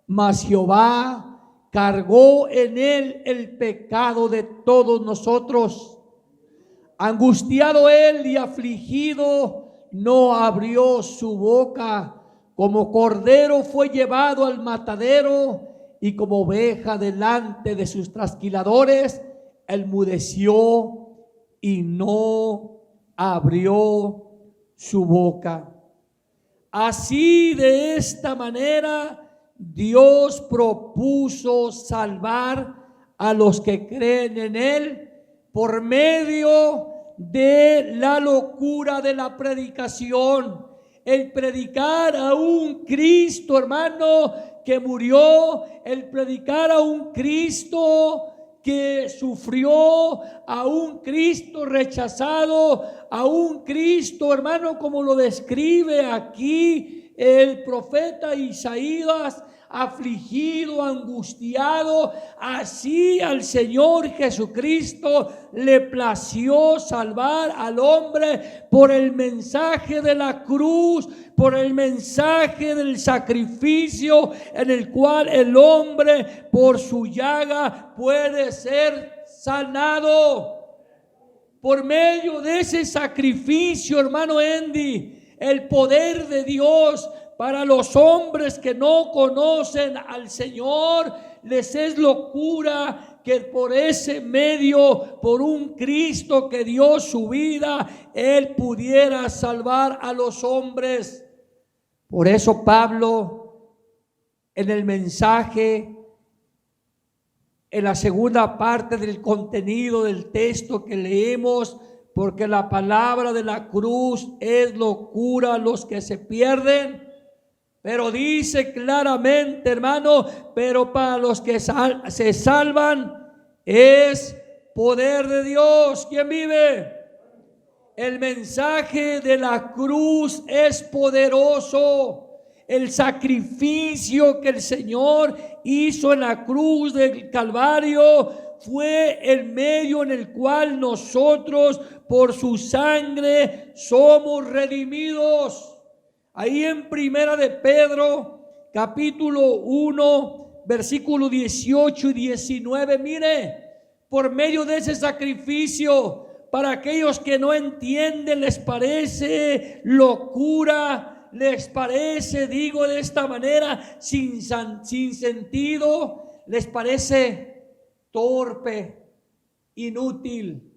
mas Jehová cargó en él el pecado de todos nosotros. Angustiado él y afligido, no abrió su boca. Como cordero fue llevado al matadero, y como oveja delante de sus trasquiladores, enmudeció y no abrió su boca. Así, de esta manera, Dios propuso salvar a los que creen en él por medio de la locura de la predicación. El predicar a un Cristo, hermano, que murió, el predicar a un Cristo que sufrió, a un Cristo rechazado, a un Cristo, hermano, como lo describe aquí el profeta Isaías, afligido, angustiado. Así al Señor Jesucristo le plació salvar al hombre por el mensaje de la cruz, por el mensaje del sacrificio, en el cual el hombre por su llaga puede ser sanado. Por medio de ese sacrificio, hermano Andy, el poder de Dios para los hombres que no conocen al Señor, les es locura que por ese medio, por un Cristo que dio su vida, Él pudiera salvar a los hombres. Por eso Pablo, en el mensaje, en la segunda parte del contenido del texto que leemos, porque la palabra de la cruz es locura a los que se pierden, pero dice claramente, hermano, pero para los que se salvan es poder de Dios. ¿Quién vive? El mensaje de la cruz es poderoso. El sacrificio que el Señor hizo en la cruz del Calvario fue el medio en el cual nosotros, por su sangre, somos redimidos. Ahí en Primera de Pedro, capítulo 1, versículo 18 y 19, mire, por medio de ese sacrificio, para aquellos que no entienden, les parece locura, les parece, digo de esta manera, sin sentido, les parece torpe, inútil.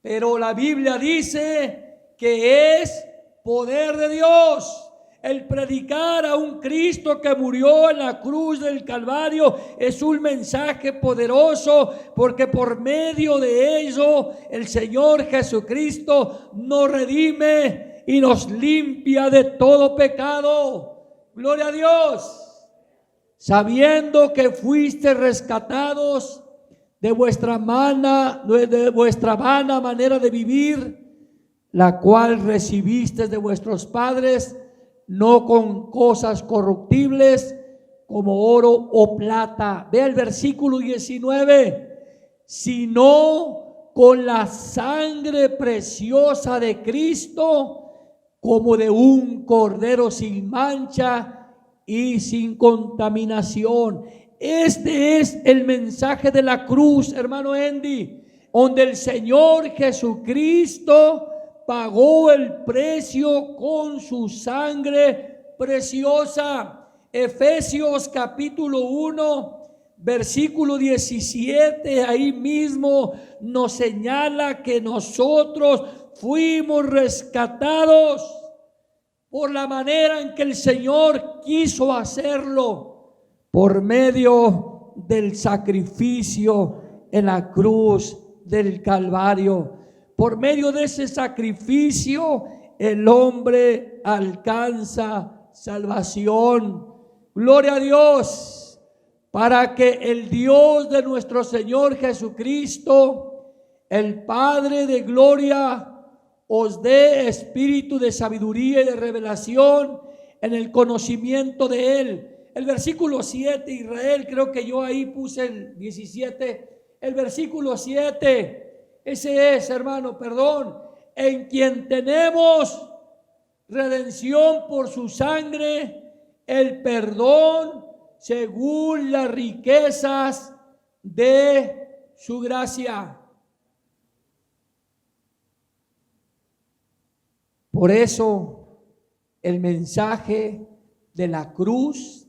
Pero la Biblia dice que es poder de Dios. El predicar a un Cristo que murió en la cruz del Calvario es un mensaje poderoso, porque por medio de ello el Señor Jesucristo nos redime y nos limpia de todo pecado. Gloria a Dios. Sabiendo que fuiste rescatados de vuestra vana manera de vivir, la cual recibisteis de vuestros padres, no con cosas corruptibles como oro o plata. Ve el versículo 19, sino con la sangre preciosa de Cristo, como de un cordero sin mancha y sin contaminación. Este es el mensaje de la cruz, hermano Andy, donde el Señor Jesucristo pagó el precio con su sangre preciosa. Efesios capítulo 1, versículo 17, ahí mismo nos señala que nosotros fuimos rescatados por la manera en que el Señor quiso hacerlo, por medio del sacrificio en la cruz del Calvario. Por medio de ese sacrificio, el hombre alcanza salvación. Gloria a Dios, para que el Dios de nuestro Señor Jesucristo, el Padre de gloria, os dé espíritu de sabiduría y de revelación en el conocimiento de Él. El versículo 7, Israel, creo que yo ahí puse el 17. El versículo 7, ese es, hermano, perdón, en quien tenemos redención por su sangre, el perdón según las riquezas de su gracia. Por eso el mensaje de la cruz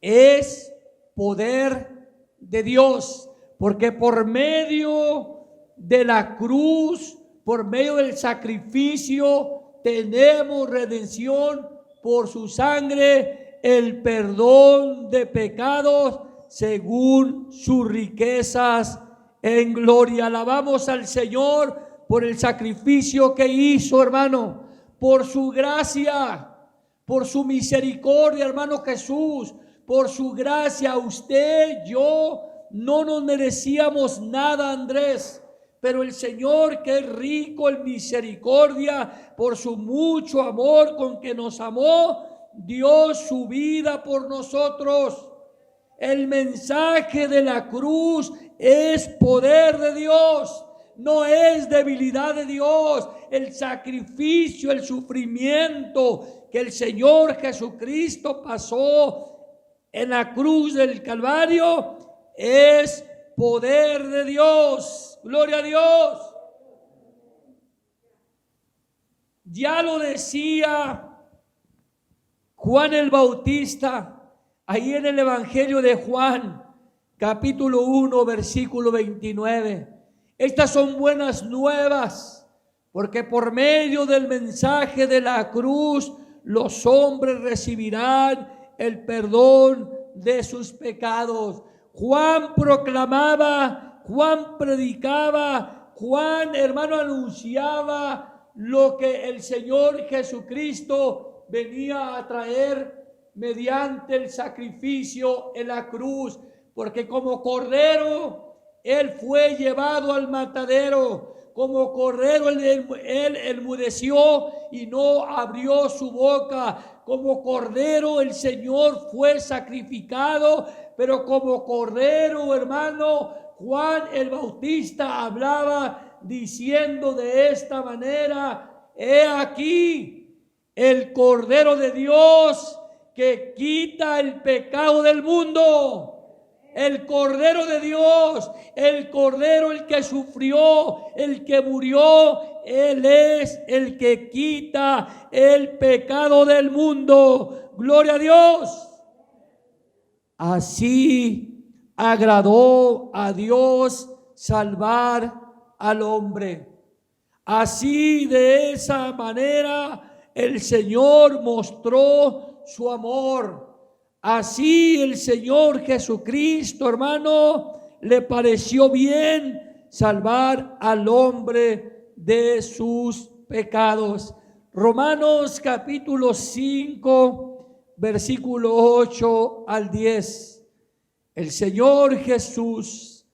es poder de Dios, porque por medio de la cruz, por medio del sacrificio, tenemos redención por su sangre, el perdón de pecados según sus riquezas en gloria. Alabamos al Señor por el sacrificio que hizo, hermano, por su gracia, por su misericordia, hermano Jesús, por su gracia. Usted, yo, no nos merecíamos nada, Andrés, pero el Señor, que es rico en misericordia, por su mucho amor con que nos amó, dio su vida por nosotros. El mensaje de la cruz es poder de Dios, no es debilidad de Dios. El sacrificio, el sufrimiento que el Señor Jesucristo pasó en la cruz del Calvario es poder de Dios. Gloria a Dios. Ya lo decía Juan el Bautista ahí en el Evangelio de Juan, capítulo 1, versículo 29. Estas son buenas nuevas, porque por medio del mensaje de la cruz los hombres recibirán el perdón de sus pecados. Juan proclamaba, Juan predicaba, Juan, hermano, anunciaba lo que el Señor Jesucristo venía a traer mediante el sacrificio en la cruz, porque como cordero Él fue llevado al matadero. Como cordero él enmudeció y no abrió su boca. Como cordero el Señor fue sacrificado, pero como cordero, hermano, Juan el Bautista hablaba diciendo de esta manera: he aquí el Cordero de Dios que quita el pecado del mundo. El Cordero de Dios, el Cordero, el que sufrió, el que murió, Él es el que quita el pecado del mundo. Gloria a Dios. Así agradó a Dios salvar al hombre. Así, de esa manera, el Señor mostró su amor. Así el Señor Jesucristo, hermano, le pareció bien salvar al hombre de sus pecados. Romanos capítulo 5, versículo 8 al 10. El Señor Jesús,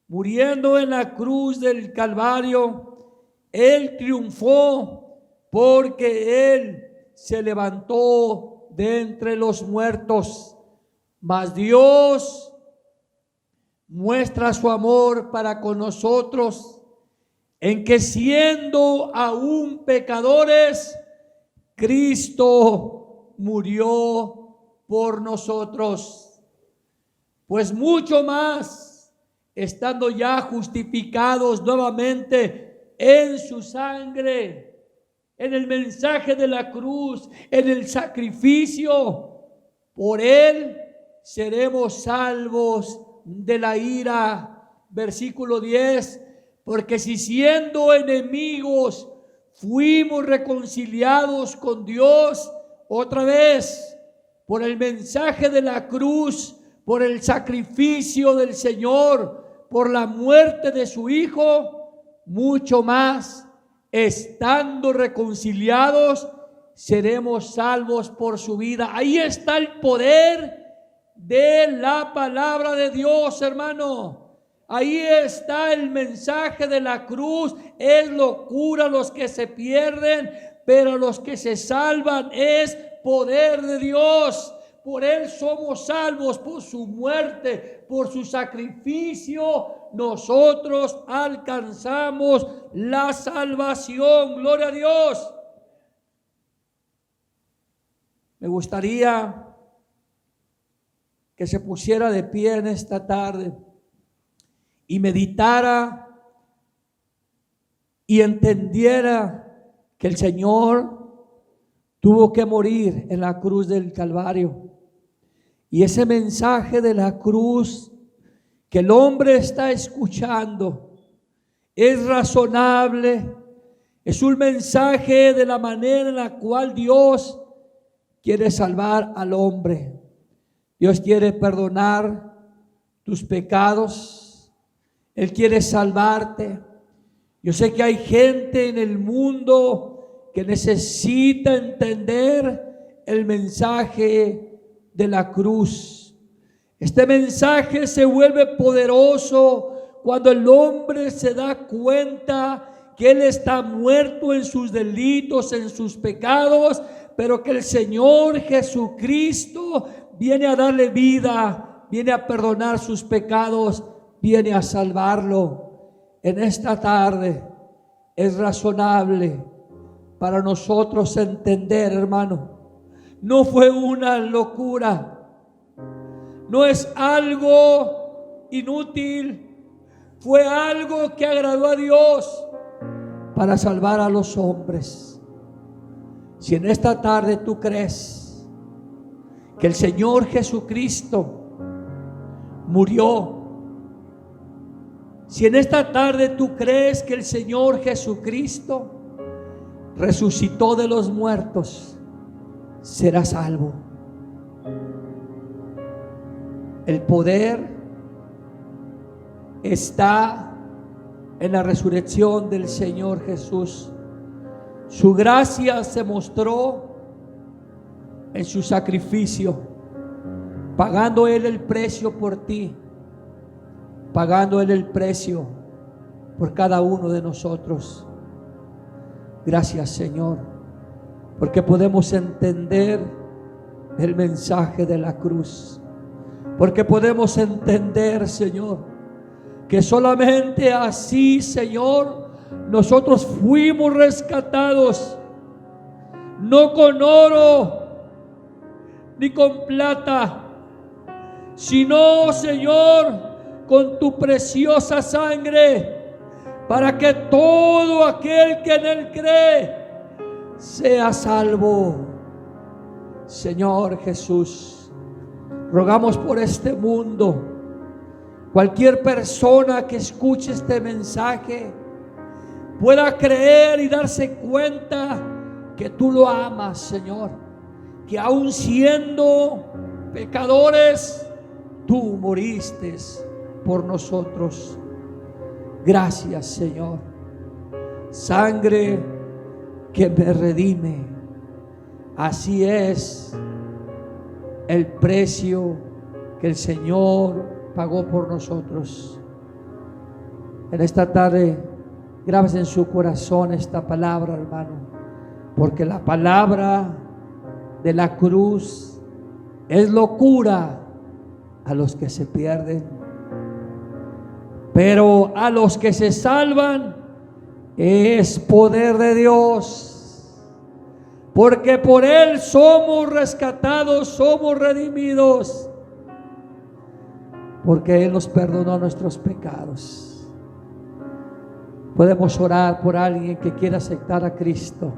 muriendo en la cruz del Calvario, Él triunfó porque Él se levantó de entre los muertos. Mas Dios muestra su amor para con nosotros en que, siendo aún pecadores, Cristo murió por nosotros. Pues mucho más, estando ya justificados nuevamente en su sangre, en el mensaje de la cruz, en el sacrificio, por Él seremos salvos de la ira. Versículo 10, porque si siendo enemigos fuimos reconciliados con Dios, otra vez, por el mensaje de la cruz, por el sacrificio del Señor, por la muerte de su Hijo, mucho más, estando reconciliados, seremos salvos por su vida. Ahí está el poder de la palabra de Dios, hermano. Ahí está el mensaje de la cruz. Es locura a los que se pierden, pero los que se salvan es poder de Dios. Por Él somos salvos, por su muerte, por su sacrificio. Nosotros alcanzamos la salvación. Gloria a Dios. Me gustaría que se pusiera de pie en esta tarde y meditara y entendiera que el Señor tuvo que morir en la cruz del Calvario. Y ese mensaje de la cruz que el hombre está escuchando es razonable, es un mensaje de la manera en la cual Dios quiere salvar al hombre. Dios quiere perdonar tus pecados. Él quiere salvarte. Yo sé que hay gente en el mundo que necesita entender el mensaje de la cruz. Este mensaje se vuelve poderoso cuando el hombre se da cuenta que él está muerto en sus delitos, en sus pecados, pero que el Señor Jesucristo viene a darle vida, viene a perdonar sus pecados, viene a salvarlo. En esta tarde es razonable para nosotros entender, hermano, no fue una locura, no es algo inútil, fue algo que agradó a Dios para salvar a los hombres. Si en esta tarde tú crees que el Señor Jesucristo murió, si en esta tarde tú crees que el Señor Jesucristo resucitó de los muertos, serás salvo. El poder está en la resurrección del Señor Jesús. Su gracia se mostró en su sacrificio, pagando Él el precio por ti, pagando Él el precio por cada uno de nosotros. Gracias, Señor, porque podemos entender el mensaje de la cruz, porque podemos entender, Señor, que solamente así, Señor, nosotros fuimos rescatados, no con oro ni con plata, sino, Señor, con tu preciosa sangre, para que todo aquel que en Él cree sea salvo. Señor Jesús, rogamos por este mundo. Cualquier persona que escuche este mensaje pueda creer y darse cuenta que tú lo amas, Señor, que aun siendo pecadores, tú moriste por nosotros. Gracias, Señor. Sangre que me redime. Así es el precio que el Señor pagó por nosotros. En esta tarde, grabes en su corazón esta palabra, hermano, porque la palabra de la cruz es locura a los que se pierden, pero a los que se salvan es poder de Dios, porque por Él somos rescatados, somos redimidos, porque Él nos perdonó nuestros pecados. Podemos orar por alguien que quiera aceptar a Cristo.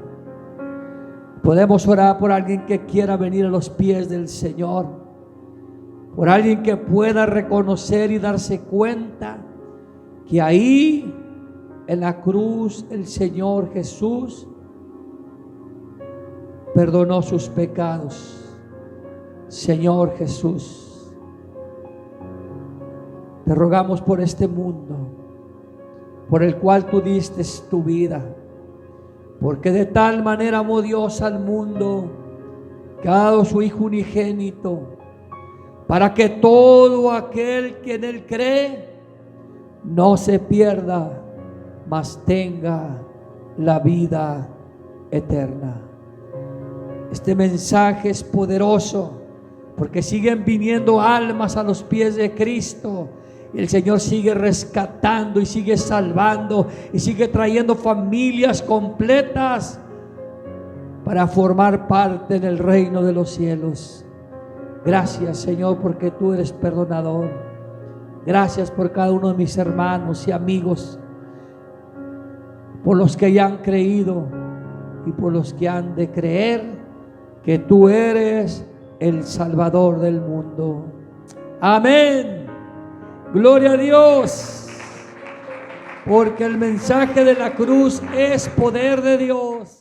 Podemos orar por alguien que quiera venir a los pies del Señor. Por alguien que pueda reconocer y darse cuenta que ahí en la cruz el Señor Jesús perdonó sus pecados. Señor Jesús, te rogamos por este mundo, por el cual tú diste tu vida, porque de tal manera amó Dios al mundo que ha dado su Hijo unigénito, para que todo aquel que en Él cree no se pierda, mas tenga la vida eterna. Este mensaje es poderoso porque siguen viniendo almas a los pies de Cristo. El Señor sigue rescatando y sigue salvando y sigue trayendo familias completas para formar parte en el reino de los cielos. Gracias, Señor, porque tú eres perdonador. Gracias por cada uno de mis hermanos y amigos, por los que ya han creído y por los que han de creer que tú eres el Salvador del mundo. Amén. Gloria a Dios, porque el mensaje de la cruz es poder de Dios.